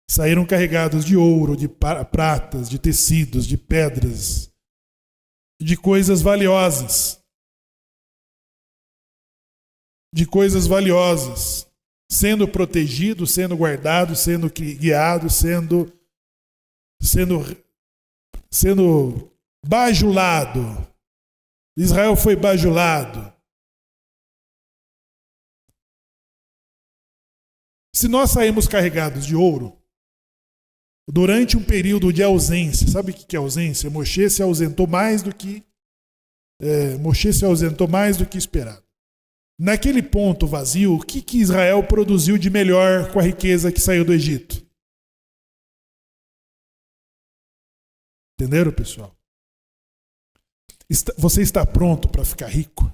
Saíram carregados de ouro, de pratas, de tecidos, de pedras, de coisas valiosas. Sendo protegido, sendo guardado, sendo guiado, sendo bajulado. Israel foi bajulado. Se nós saímos carregados de ouro, durante um período de ausência, sabe o que é ausência? Moshe se ausentou mais do que esperado. Naquele ponto vazio, o que Israel produziu de melhor com a riqueza que saiu do Egito? Entenderam, pessoal? Você está pronto para ficar rico?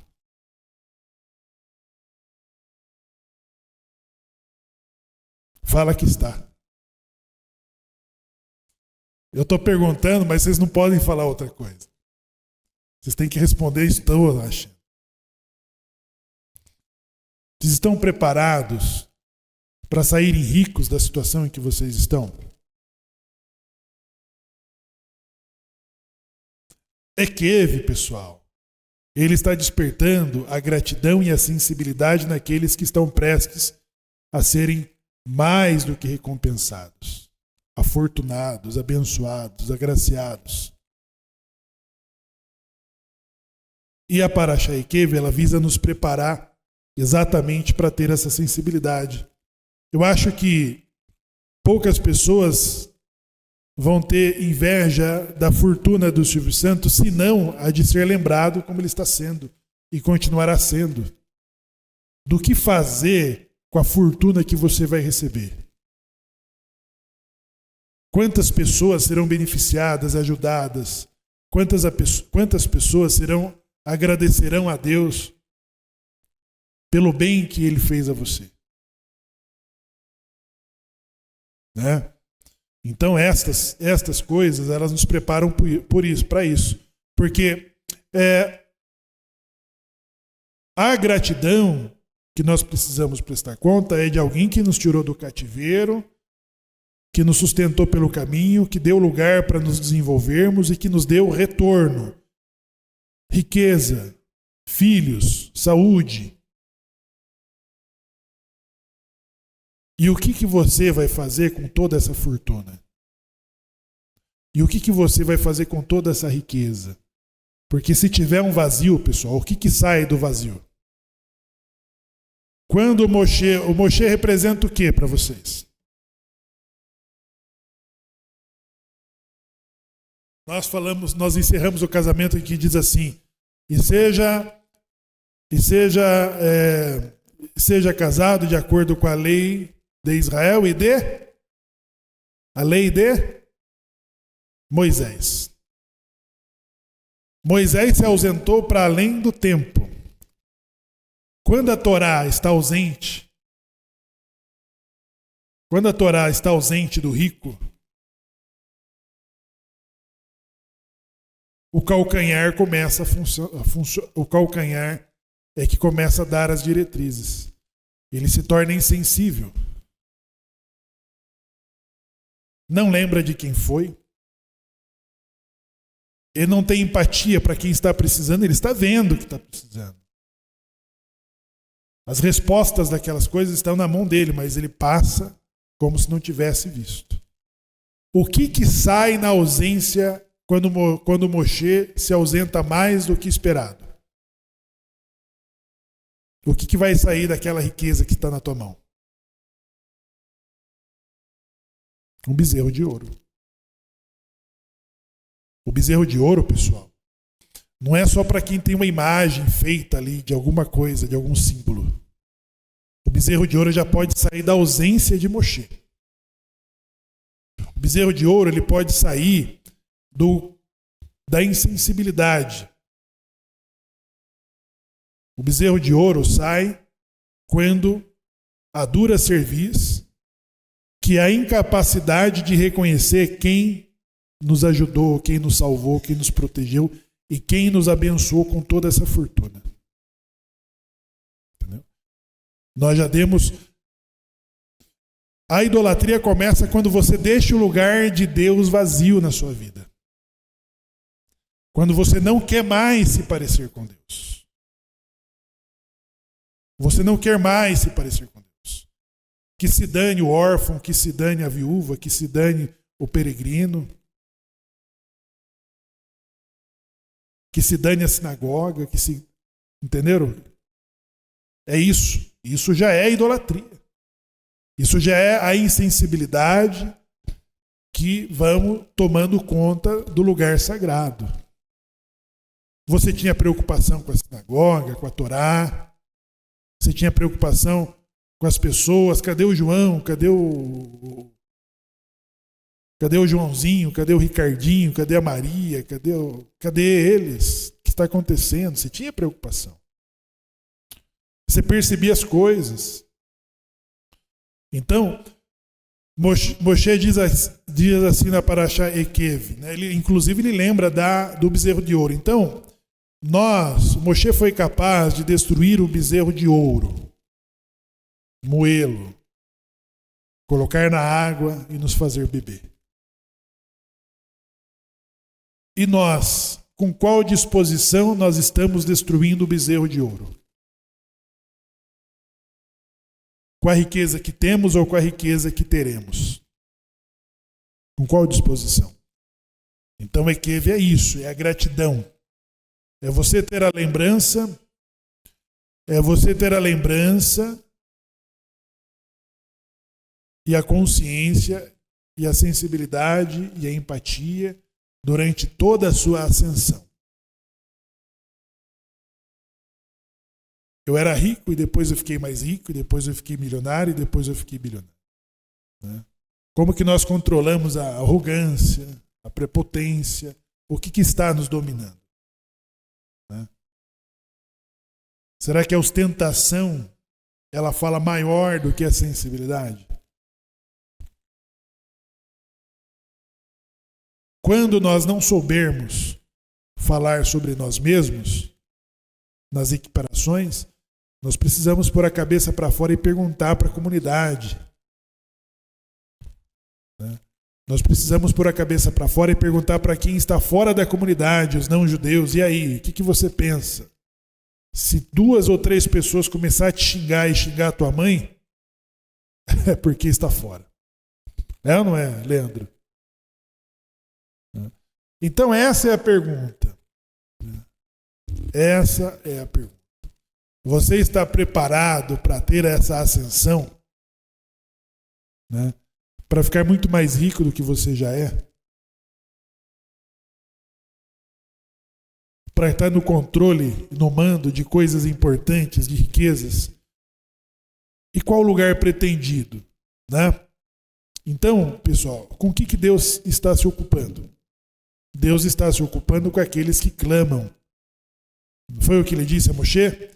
Fala que está. Eu estou perguntando, mas vocês não podem falar outra coisa. Vocês têm que responder, estou, acho. Vocês estão preparados para saírem ricos da situação em que vocês estão? Ekev, pessoal, ele está despertando a gratidão e a sensibilidade naqueles que estão prestes a serem mais do que recompensados, afortunados, abençoados, agraciados. E a Parashá Ekev, ela visa nos preparar exatamente para ter essa sensibilidade. Eu acho que poucas pessoas vão ter inveja da fortuna do Silvio Santos, se não a de ser lembrado como ele está sendo e continuará sendo. Do que fazer com a fortuna que você vai receber? Quantas pessoas serão beneficiadas, ajudadas? Quantas pessoas agradecerão a Deus pelo bem que Ele fez a você? Né? Então estas coisas, elas nos preparam para isso. Porque a gratidão que nós precisamos prestar conta é de alguém que nos tirou do cativeiro, que nos sustentou pelo caminho, que deu lugar para nos desenvolvermos e que nos deu retorno, riqueza, filhos, saúde. E o que você vai fazer com toda essa fortuna? E o que você vai fazer com toda essa riqueza? Porque se tiver um vazio, pessoal, o que sai do vazio? Quando o Moshe representa o que para vocês? Nós encerramos o casamento que diz assim: seja casado de acordo com a lei de Israel e a lei de Moisés. Moisés se ausentou para além do tempo. Quando a Torá está ausente, do rico, o calcanhar começa a funcionar. O calcanhar é que começa a dar as diretrizes. Ele se torna insensível. Não lembra de quem foi. Ele não tem empatia para quem está precisando. Ele está vendo que está precisando. As respostas daquelas coisas estão na mão dele, mas ele passa como se não tivesse visto. O que sai na ausência quando Moshe se ausenta mais do que esperado? O que vai sair daquela riqueza que está na tua mão? Um bezerro de ouro. O bezerro de ouro, pessoal, não é só para quem tem uma imagem feita ali de alguma coisa, de algum símbolo. O bezerro de ouro já pode sair da ausência de Moshe. O bezerro de ouro, ele pode sair da insensibilidade. O bezerro de ouro sai quando a dura cerviz, que é a incapacidade de reconhecer quem nos ajudou, quem nos salvou, quem nos protegeu e quem nos abençoou com toda essa fortuna. Entendeu? Nós já demos... A idolatria começa quando você deixa o lugar de Deus vazio na sua vida. Quando você não quer mais se parecer com Deus. Você não quer mais se parecer com Deus. Que se dane o órfão, que se dane a viúva, que se dane o peregrino. Que se dane a sinagoga, que se... Entenderam? É isso. Isso já é idolatria. Isso já é a insensibilidade que vamos tomando conta do lugar sagrado. Você tinha preocupação com a sinagoga, com a Torá. Você tinha preocupação com as pessoas. Cadê o João? Cadê o Joãozinho? Cadê o Ricardinho? Cadê a Maria? Cadê eles? O que está acontecendo? Você tinha preocupação. Você percebia as coisas. Então, Moshe diz assim na Parashá Ekev, né? Inclusive ele lembra do bezerro de ouro. Então, Moshe foi capaz de destruir o bezerro de ouro, moê-lo, colocar na água e nos fazer beber. E nós, com qual disposição nós estamos destruindo o bezerro de ouro? Com a riqueza que temos ou com a riqueza que teremos? Com qual disposição? Então, Ekev é isso, é a gratidão. É você ter a lembrança, e a consciência, e a sensibilidade, e a empatia durante toda a sua ascensão. Eu era rico e depois eu fiquei mais rico, e depois eu fiquei milionário, e depois eu fiquei bilionário. Né? Como que nós controlamos a arrogância, a prepotência, o que está nos dominando? Né? Será que a ostentação, ela fala maior do que a sensibilidade? Quando nós não soubermos falar sobre nós mesmos, nas equiparações, nós precisamos pôr a cabeça para fora e perguntar para a comunidade. Né? Nós precisamos pôr a cabeça para fora e perguntar para quem está fora da comunidade, os não-judeus, e aí, o que você pensa? Se 2 ou 3 pessoas começarem a te xingar e xingar a tua mãe, é porque está fora. É ou não é, Leandro? Então essa é a pergunta. Essa é a pergunta. Você está preparado para ter essa ascensão? Né? Para ficar muito mais rico do que você já é? Para estar no controle, no mando de coisas importantes, de riquezas? E qual o lugar pretendido? Né? Então, pessoal, com o que Deus está se ocupando? Deus está se ocupando com aqueles que clamam. Não foi o que ele disse a Moshe?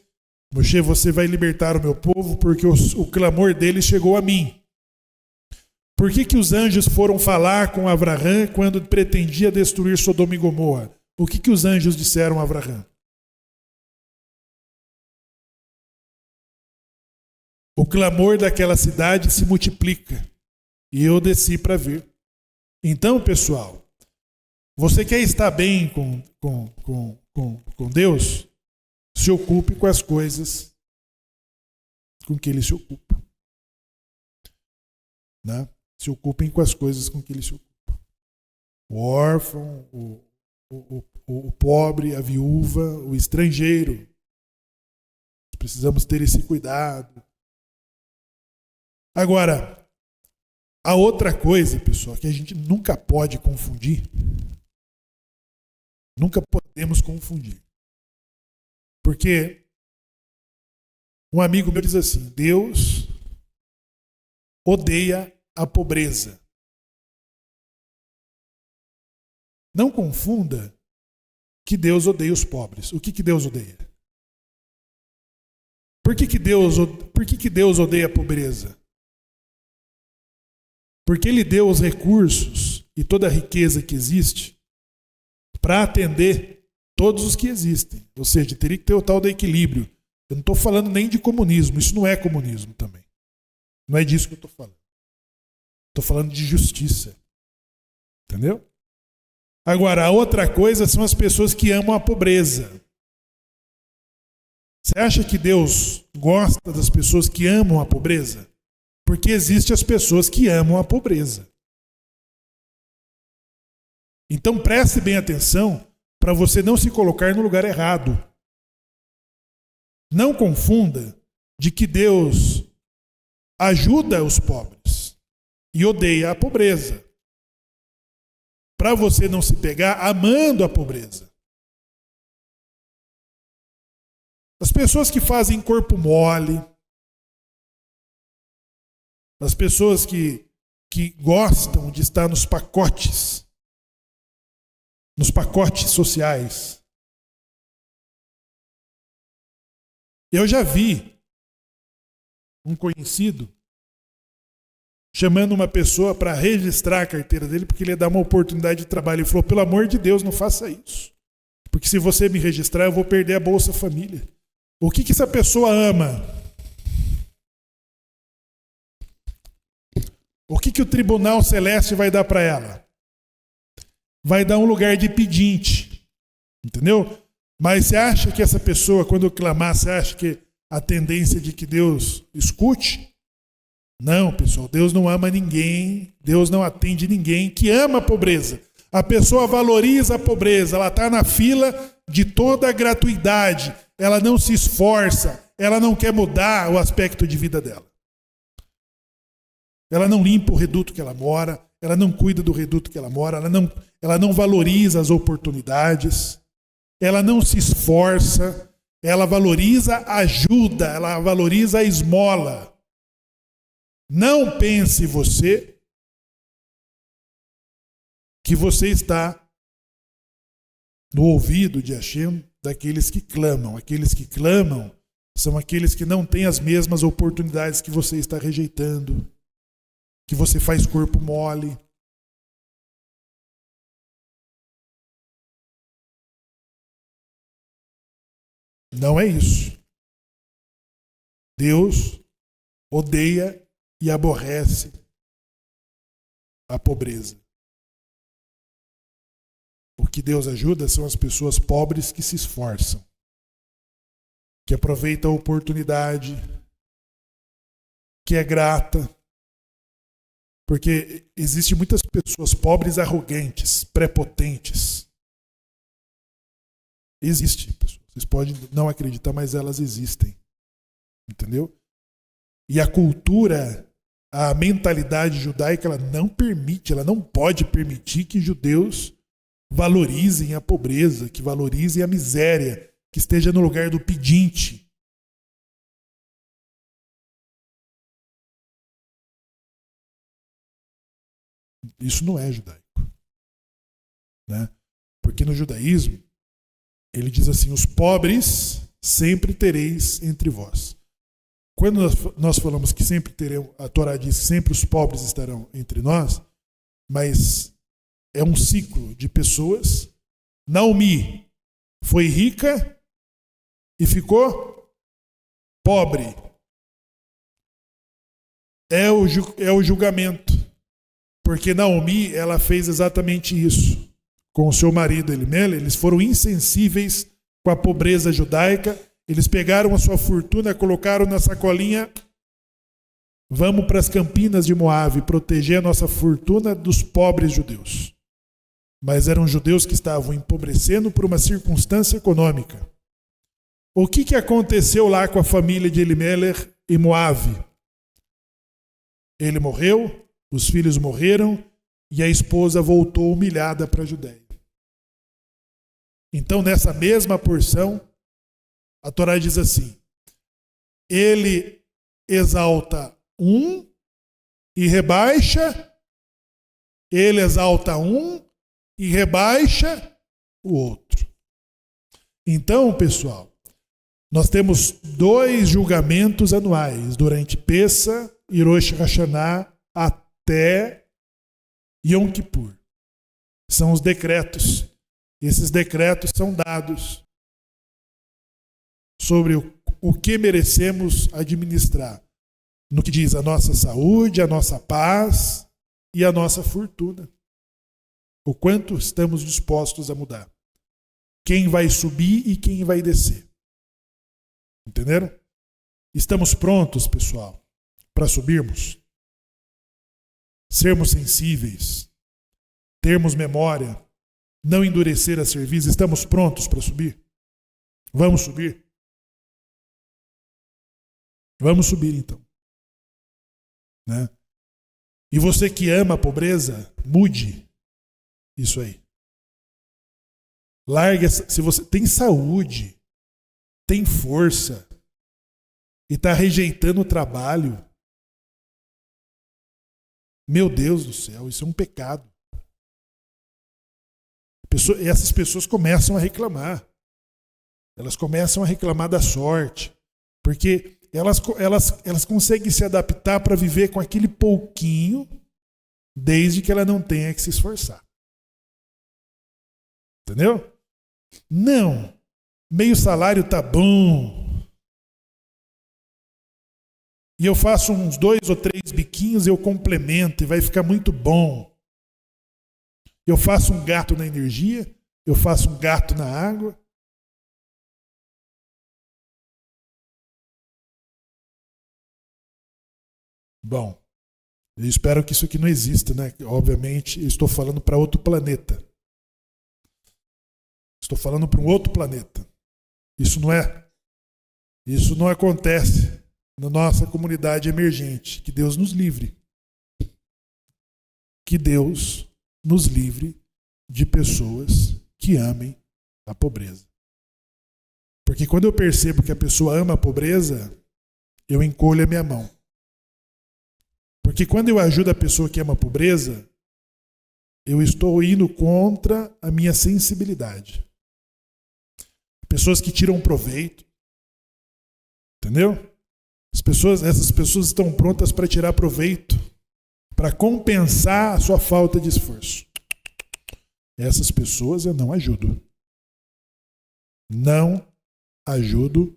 Moshe, você vai libertar o meu povo porque o clamor deles chegou a mim. Por que os anjos foram falar com Abraão quando pretendia destruir Sodoma e Gomorra? O que os anjos disseram a Abraão? O clamor daquela cidade se multiplica. E eu desci para ver. Então, pessoal, você quer estar bem com Deus? Se ocupe com as coisas com que Ele se ocupa. Né? Se ocupem com as coisas com que Ele se ocupa. O órfão, o pobre, a viúva, o estrangeiro. Precisamos ter esse cuidado. Agora, a outra coisa, pessoal, que a gente nunca pode confundir, nunca podemos confundir. Porque um amigo meu diz assim, Deus odeia a pobreza. Não confunda que Deus odeia os pobres. O que Deus odeia? Por que Deus odeia a pobreza? Porque Ele deu os recursos e toda a riqueza que existe para atender todos os que existem. Ou seja, teria que ter o tal do equilíbrio. Eu não estou falando nem de comunismo. Isso não é comunismo também. Não é disso que eu estou falando. Estou falando de justiça. Entendeu? Agora, a outra coisa são as pessoas que amam a pobreza. Você acha que Deus gosta das pessoas que amam a pobreza? Porque existem as pessoas que amam a pobreza. Então preste bem atenção para você não se colocar no lugar errado. Não confunda de que Deus ajuda os pobres e odeia a pobreza. Para você não se pegar amando a pobreza. As pessoas que fazem corpo mole, as pessoas que gostam de estar nos pacotes sociais. Eu já vi um conhecido chamando uma pessoa para registrar a carteira dele porque ele ia dar uma oportunidade de trabalho. Ele falou, pelo amor de Deus, não faça isso. Porque se você me registrar, eu vou perder a Bolsa Família. O que essa pessoa ama? O que o Tribunal Celeste vai dar para ela? Vai dar um lugar de pedinte. Entendeu? Mas você acha que essa pessoa, quando clamar, você acha que a tendência de que Deus escute? Não, pessoal, Deus não ama ninguém, Deus não atende ninguém que ama a pobreza. A pessoa valoriza a pobreza, ela está na fila de toda a gratuidade, ela não se esforça, ela não quer mudar o aspecto de vida dela. Ela não limpa o reduto que ela mora, ela não cuida do reduto que ela mora, ela não valoriza as oportunidades, ela não se esforça, ela valoriza a ajuda, ela valoriza a esmola. Não pense você que você está no ouvido de Hashem daqueles que clamam. Aqueles que clamam são aqueles que não têm as mesmas oportunidades que você está rejeitando, que você faz corpo mole. Não é isso. Deus odeia e aborrece a pobreza. O que Deus ajuda são as pessoas pobres que se esforçam, que aproveitam a oportunidade, que é grata. Porque existem muitas pessoas pobres arrogantes, prepotentes. Existe, pessoal. Vocês podem não acreditar, mas elas existem. Entendeu? E a cultura, a mentalidade judaica, ela não permite, ela não pode permitir que judeus valorizem a pobreza, que valorizem a miséria, que esteja no lugar do pedinte. Isso não é judaico. Né? Porque no judaísmo, ele diz assim, os pobres sempre tereis entre vós. Quando nós falamos que sempre teremos, a Torá diz que sempre os pobres estarão entre nós, mas é um ciclo de pessoas. Naomi foi rica e ficou pobre. É o julgamento. Porque Naomi, ela fez exatamente isso com o seu marido Elimelech. Eles foram insensíveis com a pobreza judaica. Eles pegaram a sua fortuna, colocaram na sacolinha. Vamos para as campinas de Moabe proteger a nossa fortuna dos pobres judeus. Mas eram judeus que estavam empobrecendo por uma circunstância econômica. O que aconteceu lá com a família de Elimelech em Moabe? Ele morreu, os filhos morreram e a esposa voltou humilhada para a Judéia. Então, nessa mesma porção, a Torá diz assim, ele exalta um e rebaixa, ele exalta um e rebaixa o outro. Então, pessoal, nós temos 2 julgamentos anuais durante Pessa e Rosh Hashanah até Yom Kippur. São os decretos. Esses decretos são dados sobre o que merecemos administrar, no que diz a nossa saúde, a nossa paz e a nossa fortuna. O quanto estamos dispostos a mudar. Quem vai subir e quem vai descer. Entenderam? Estamos prontos, pessoal, para subirmos? Sermos sensíveis, termos memória, não endurecer a cerviz. Estamos prontos para subir? Vamos subir? Vamos subir então. Né? E você que ama a pobreza, mude isso aí. Largue se você tem saúde, tem força e está rejeitando o trabalho, meu Deus do céu, isso é um pecado. Essas pessoas começam a reclamar. Elas começam a reclamar da sorte. Porque elas conseguem se adaptar para viver com aquele pouquinho, desde que ela não tenha que se esforçar. Entendeu? Não. Meio salário tá bom. E eu faço uns 2 ou 3 biquinhos e eu complemento e vai ficar muito bom. Eu faço um gato na energia, eu faço um gato na água. Bom, eu espero que isso aqui não exista, né? Obviamente, eu estou falando para outro planeta. Estou falando para um outro planeta. Isso não acontece na nossa comunidade emergente. Que Deus nos livre. Que Deus nos livre de pessoas que amem a pobreza. Porque quando eu percebo que a pessoa ama a pobreza, eu encolho a minha mão. Porque quando eu ajudo a pessoa que ama a pobreza, eu estou indo contra a minha sensibilidade. Pessoas que tiram proveito, entendeu? Essas pessoas estão prontas para tirar proveito, para compensar a sua falta de esforço. Essas pessoas eu não ajudo. Não ajudo.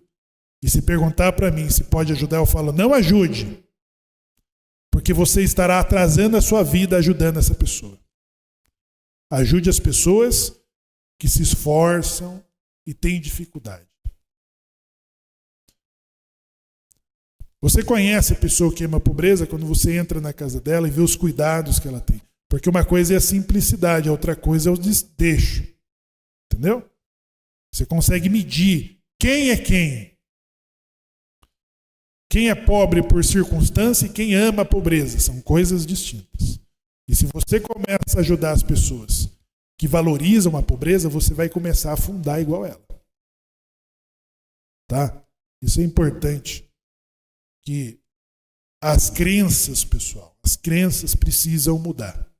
E se perguntar para mim se pode ajudar, eu falo, não ajude. Porque você estará atrasando a sua vida ajudando essa pessoa. Ajude as pessoas que se esforçam e têm dificuldade. Você conhece a pessoa que ama a pobreza quando você entra na casa dela e vê os cuidados que ela tem. Porque uma coisa é a simplicidade, a outra coisa é o desdeixo. Entendeu? Você consegue medir quem é quem. Quem é pobre por circunstância e quem ama a pobreza. São coisas distintas. E se você começa a ajudar as pessoas que valorizam a pobreza, você vai começar a afundar igual ela. Tá? Isso é importante. Que as crenças, pessoal, as crenças precisam mudar.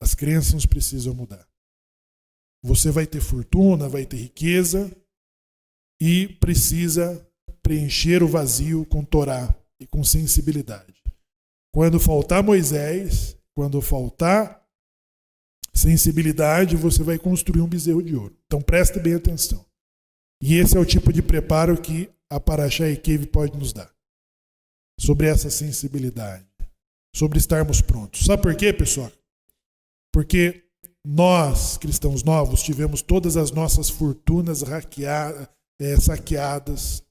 As crenças precisam mudar. Você vai ter fortuna, vai ter riqueza e precisa preencher o vazio com Torá e com sensibilidade. Quando faltar Moisés, quando faltar sensibilidade, você vai construir um bezerro de ouro. Então preste bem atenção. E esse é o tipo de preparo que a Parashá Eikev pode nos dar. Sobre essa sensibilidade. Sobre estarmos prontos. Sabe por quê, pessoal? Porque nós, cristãos novos, tivemos todas as nossas fortunas saqueadas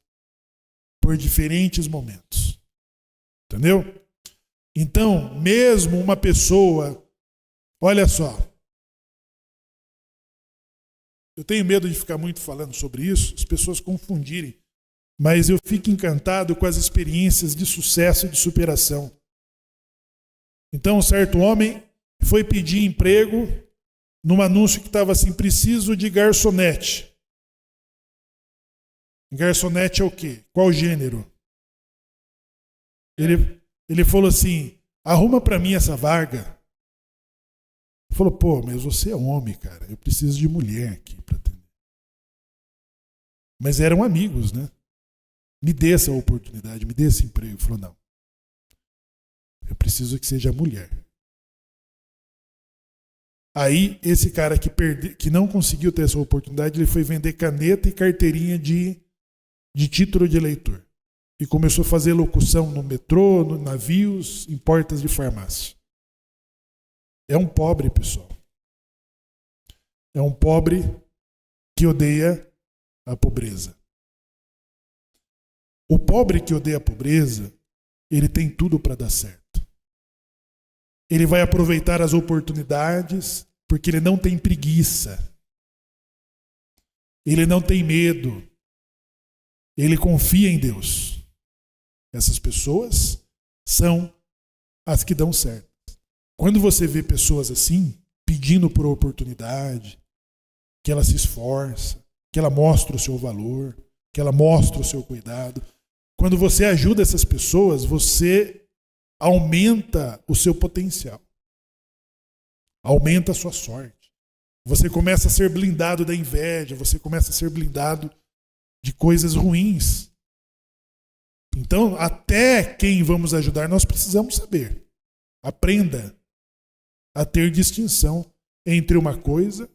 por diferentes momentos. Entendeu? Então, mesmo uma pessoa... Olha só. Eu tenho medo de ficar muito falando sobre isso, as pessoas confundirem. Mas eu fico encantado com as experiências de sucesso e de superação. Então, um certo homem foi pedir emprego num anúncio que estava assim, preciso de garçonete. Garçonete é o quê? Qual gênero? Ele falou assim, arruma para mim essa vaga. Ele falou, pô, mas você é homem, cara, eu preciso de mulher aqui para atender. Mas eram amigos, né? Me dê essa oportunidade, me dê esse emprego. Ele falou, não. Eu preciso que seja mulher. Aí, esse cara que não conseguiu ter essa oportunidade, ele foi vender caneta e carteirinha de título de eleitor. E começou a fazer locução no metrô, no navios, em portas de farmácia. É um pobre, pessoal. É um pobre que odeia a pobreza. O pobre que odeia a pobreza, ele tem tudo para dar certo. Ele vai aproveitar as oportunidades porque ele não tem preguiça. Ele não tem medo. Ele confia em Deus. Essas pessoas são as que dão certo. Quando você vê pessoas assim, pedindo por oportunidade, que ela se esforça, que ela mostra o seu valor, que ela mostra o seu cuidado, quando você ajuda essas pessoas, você aumenta o seu potencial. Aumenta a sua sorte. Você começa a ser blindado da inveja, você começa a ser blindado de coisas ruins. Então, até quem vamos ajudar, nós precisamos saber. Aprenda a ter distinção entre uma coisa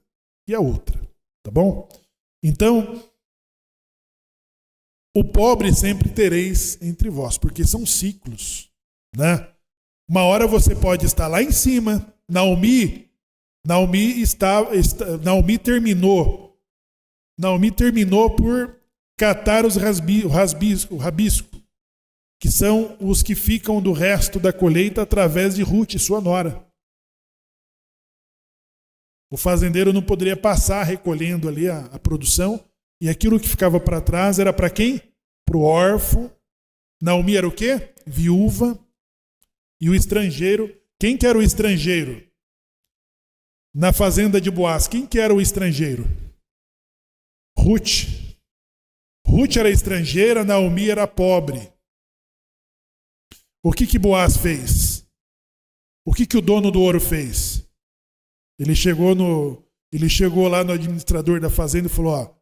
e a outra. Tá bom? Então, o pobre sempre tereis entre vós, porque são ciclos, né? Uma hora você pode estar lá em cima. Naomi terminou por catar o rabisco. que são os que ficam do resto da colheita através de Ruth, sua nora. O fazendeiro não poderia passar recolhendo ali a produção, e aquilo que ficava para trás era para quem? Para o órfão. Naomi era o quê? Viúva. E o estrangeiro. Quem que era o estrangeiro? Na fazenda de Boaz, quem que era o estrangeiro? Ruth. Ruth era estrangeira, Naomi era pobre. O que Boaz fez? O que o dono do ouro fez? Ele chegou lá no administrador da fazenda e falou: ó,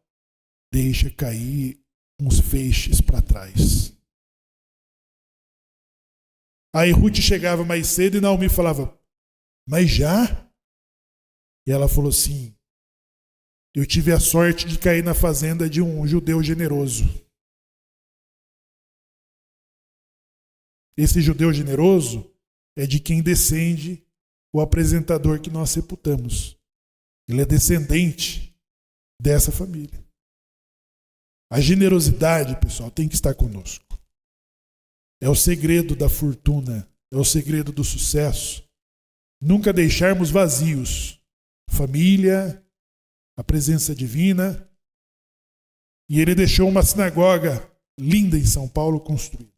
deixa cair uns feixes para trás. Aí Ruth chegava mais cedo e Naomi falava: mas já? E ela falou assim: eu tive a sorte de cair na fazenda de um judeu generoso. Esse judeu generoso é de quem descende o apresentador que nós sepultamos. Ele é descendente dessa família. A generosidade, pessoal, tem que estar conosco. É o segredo da fortuna, é o segredo do sucesso. Nunca deixarmos vazios família, a presença divina. E ele deixou uma sinagoga linda em São Paulo construída.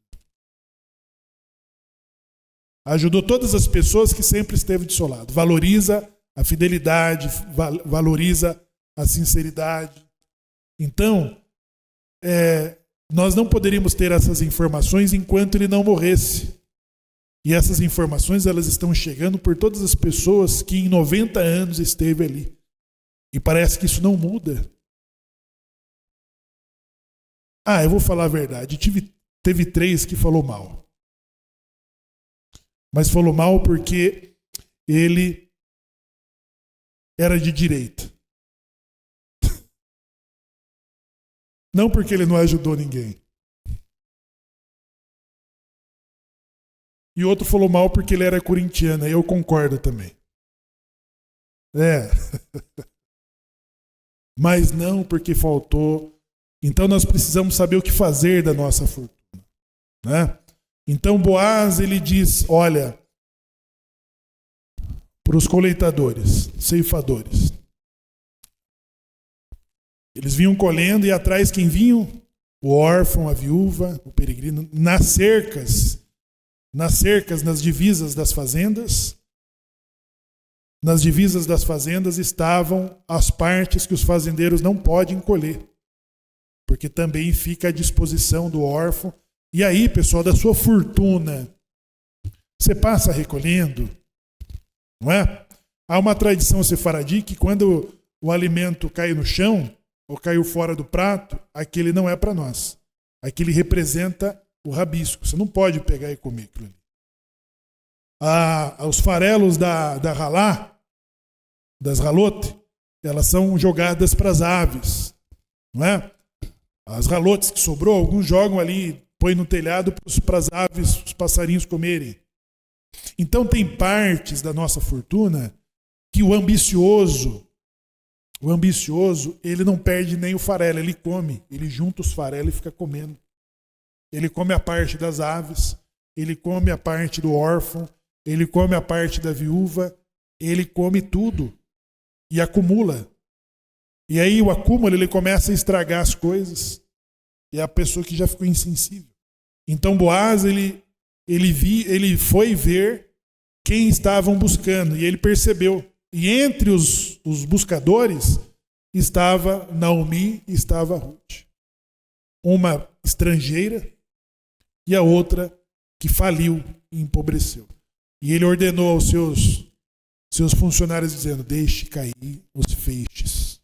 Ajudou todas as pessoas que sempre esteve do seu lado. Valoriza a fidelidade, valoriza a sinceridade. Então, nós não poderíamos ter essas informações enquanto ele não morresse. E essas informações, elas estão chegando por todas as pessoas que em 90 anos esteve ali. E parece que isso não muda. Eu vou falar a verdade. Teve 3 que falou mal. Mas falou mal porque ele era de direita. Não porque ele não ajudou ninguém. E outro falou mal porque ele era corintiano. Eu concordo também. Mas não porque faltou. Então nós precisamos saber o que fazer da nossa fortuna, né? Então Boaz, ele diz, olha, para os coletadores, ceifadores. Eles vinham colhendo e atrás quem vinham? O órfão, a viúva, o peregrino, nas cercas, nas divisas das fazendas. Nas divisas das fazendas estavam as partes que os fazendeiros não podem colher, porque também fica à disposição do órfão. E aí, pessoal, da sua fortuna, você passa recolhendo, não é? Há uma tradição sefaradi que quando o alimento cai no chão, ou caiu fora do prato, aquele não é para nós. Aquele representa o rabisco. Você não pode pegar e comer aquilo ali. Os farelos da ralá, das ralotes, elas são jogadas para as aves, não é? As ralotes que sobrou, alguns jogam ali, põe no telhado para as aves, os passarinhos comerem. Então tem partes da nossa fortuna que o ambicioso, ele não perde nem o farelo, ele come, ele junta os farelos e fica comendo. Ele come a parte das aves, ele come a parte do órfão, ele come a parte da viúva, ele come tudo e acumula. E aí o acúmulo, ele começa a estragar as coisas. É a pessoa que já ficou insensível. Então Boaz, ele foi ver quem estavam buscando e ele percebeu. E entre os buscadores estava Naomi e estava Ruth. Uma estrangeira e a outra que faliu e empobreceu. E ele ordenou aos seus funcionários dizendo: deixe cair os feixes.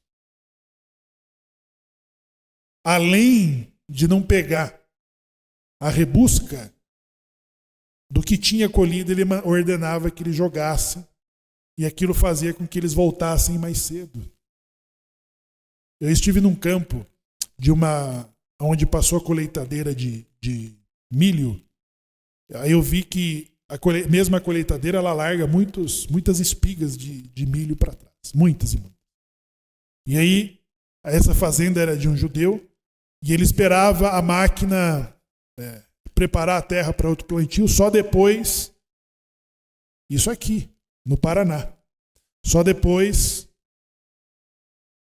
Além de não pegar a rebusca do que tinha colhido, ele ordenava que eles jogassem, e aquilo fazia com que eles voltassem mais cedo. Eu estive num campo onde passou a colheitadeira de milho. Aí eu vi que mesmo a colheitadeira, ela larga muitas espigas de milho para trás, muitas e muitas. E aí essa fazenda era de um judeu e ele esperava a máquina preparar a terra para outro plantio, só depois, isso aqui, no Paraná, só depois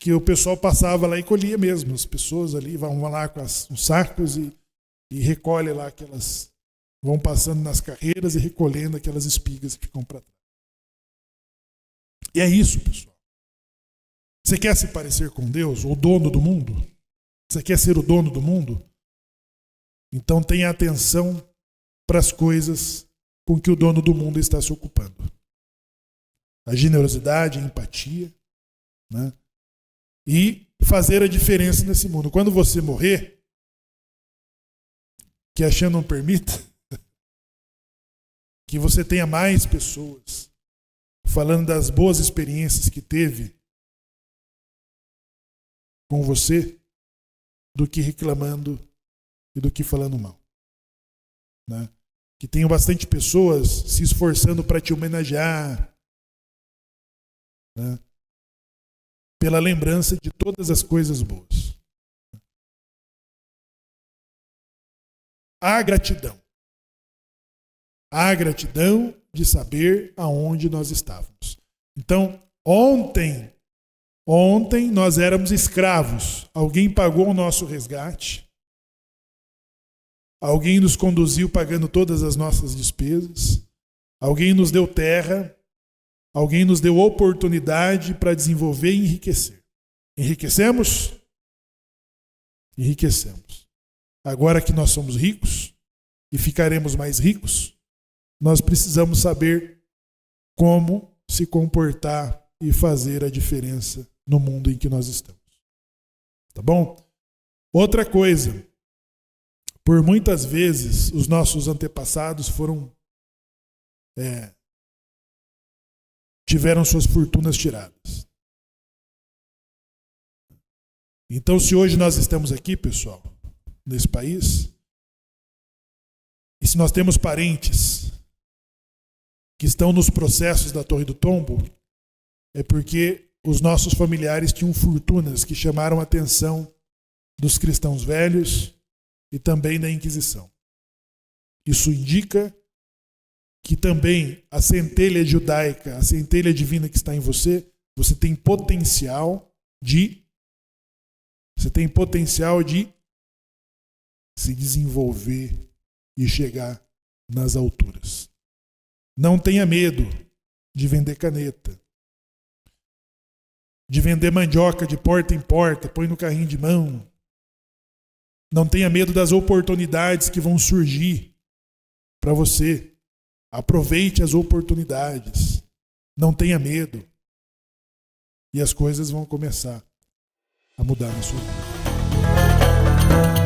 que o pessoal passava lá e colhia mesmo. As pessoas ali vão lá com os sacos e recolhem lá aquelas, vão passando nas carreiras e recolhendo aquelas espigas que ficam para trás. E é isso, pessoal. Você quer se parecer com Deus, o dono do mundo? Você quer ser o dono do mundo? Então tenha atenção para as coisas com que o dono do mundo está se ocupando. A generosidade, a empatia, né? E fazer a diferença nesse mundo. Quando você morrer, que a Xan não permita, que você tenha mais pessoas falando das boas experiências que teve com você, do que reclamando e do que falando mal. Né? Que tenham bastante pessoas se esforçando para te homenagear, né? Pela lembrança de todas as coisas boas. Há gratidão. Há gratidão de saber aonde nós estávamos. Então, ontem nós éramos escravos. Alguém pagou o nosso resgate. Alguém nos conduziu pagando todas as nossas despesas. Alguém nos deu terra. Alguém nos deu oportunidade para desenvolver e enriquecer. Enriquecemos? Enriquecemos. Agora que nós somos ricos e ficaremos mais ricos, nós precisamos saber como se comportar e fazer a diferença no mundo em que nós estamos. Tá bom? Outra coisa. Por muitas vezes, os nossos antepassados tiveram suas fortunas tiradas. Então, se hoje nós estamos aqui, pessoal, nesse país, e se nós temos parentes que estão nos processos da Torre do Tombo, é porque os nossos familiares tinham fortunas que chamaram a atenção dos cristãos velhos e também da Inquisição. Isso indica que também a centelha judaica, a centelha divina que está em você, você tem potencial de se desenvolver e chegar nas alturas. Não tenha medo de vender caneta, de vender mandioca de porta em porta, põe no carrinho de mão. Não tenha medo das oportunidades que vão surgir para você. Aproveite as oportunidades. Não tenha medo. E as coisas vão começar a mudar na sua vida.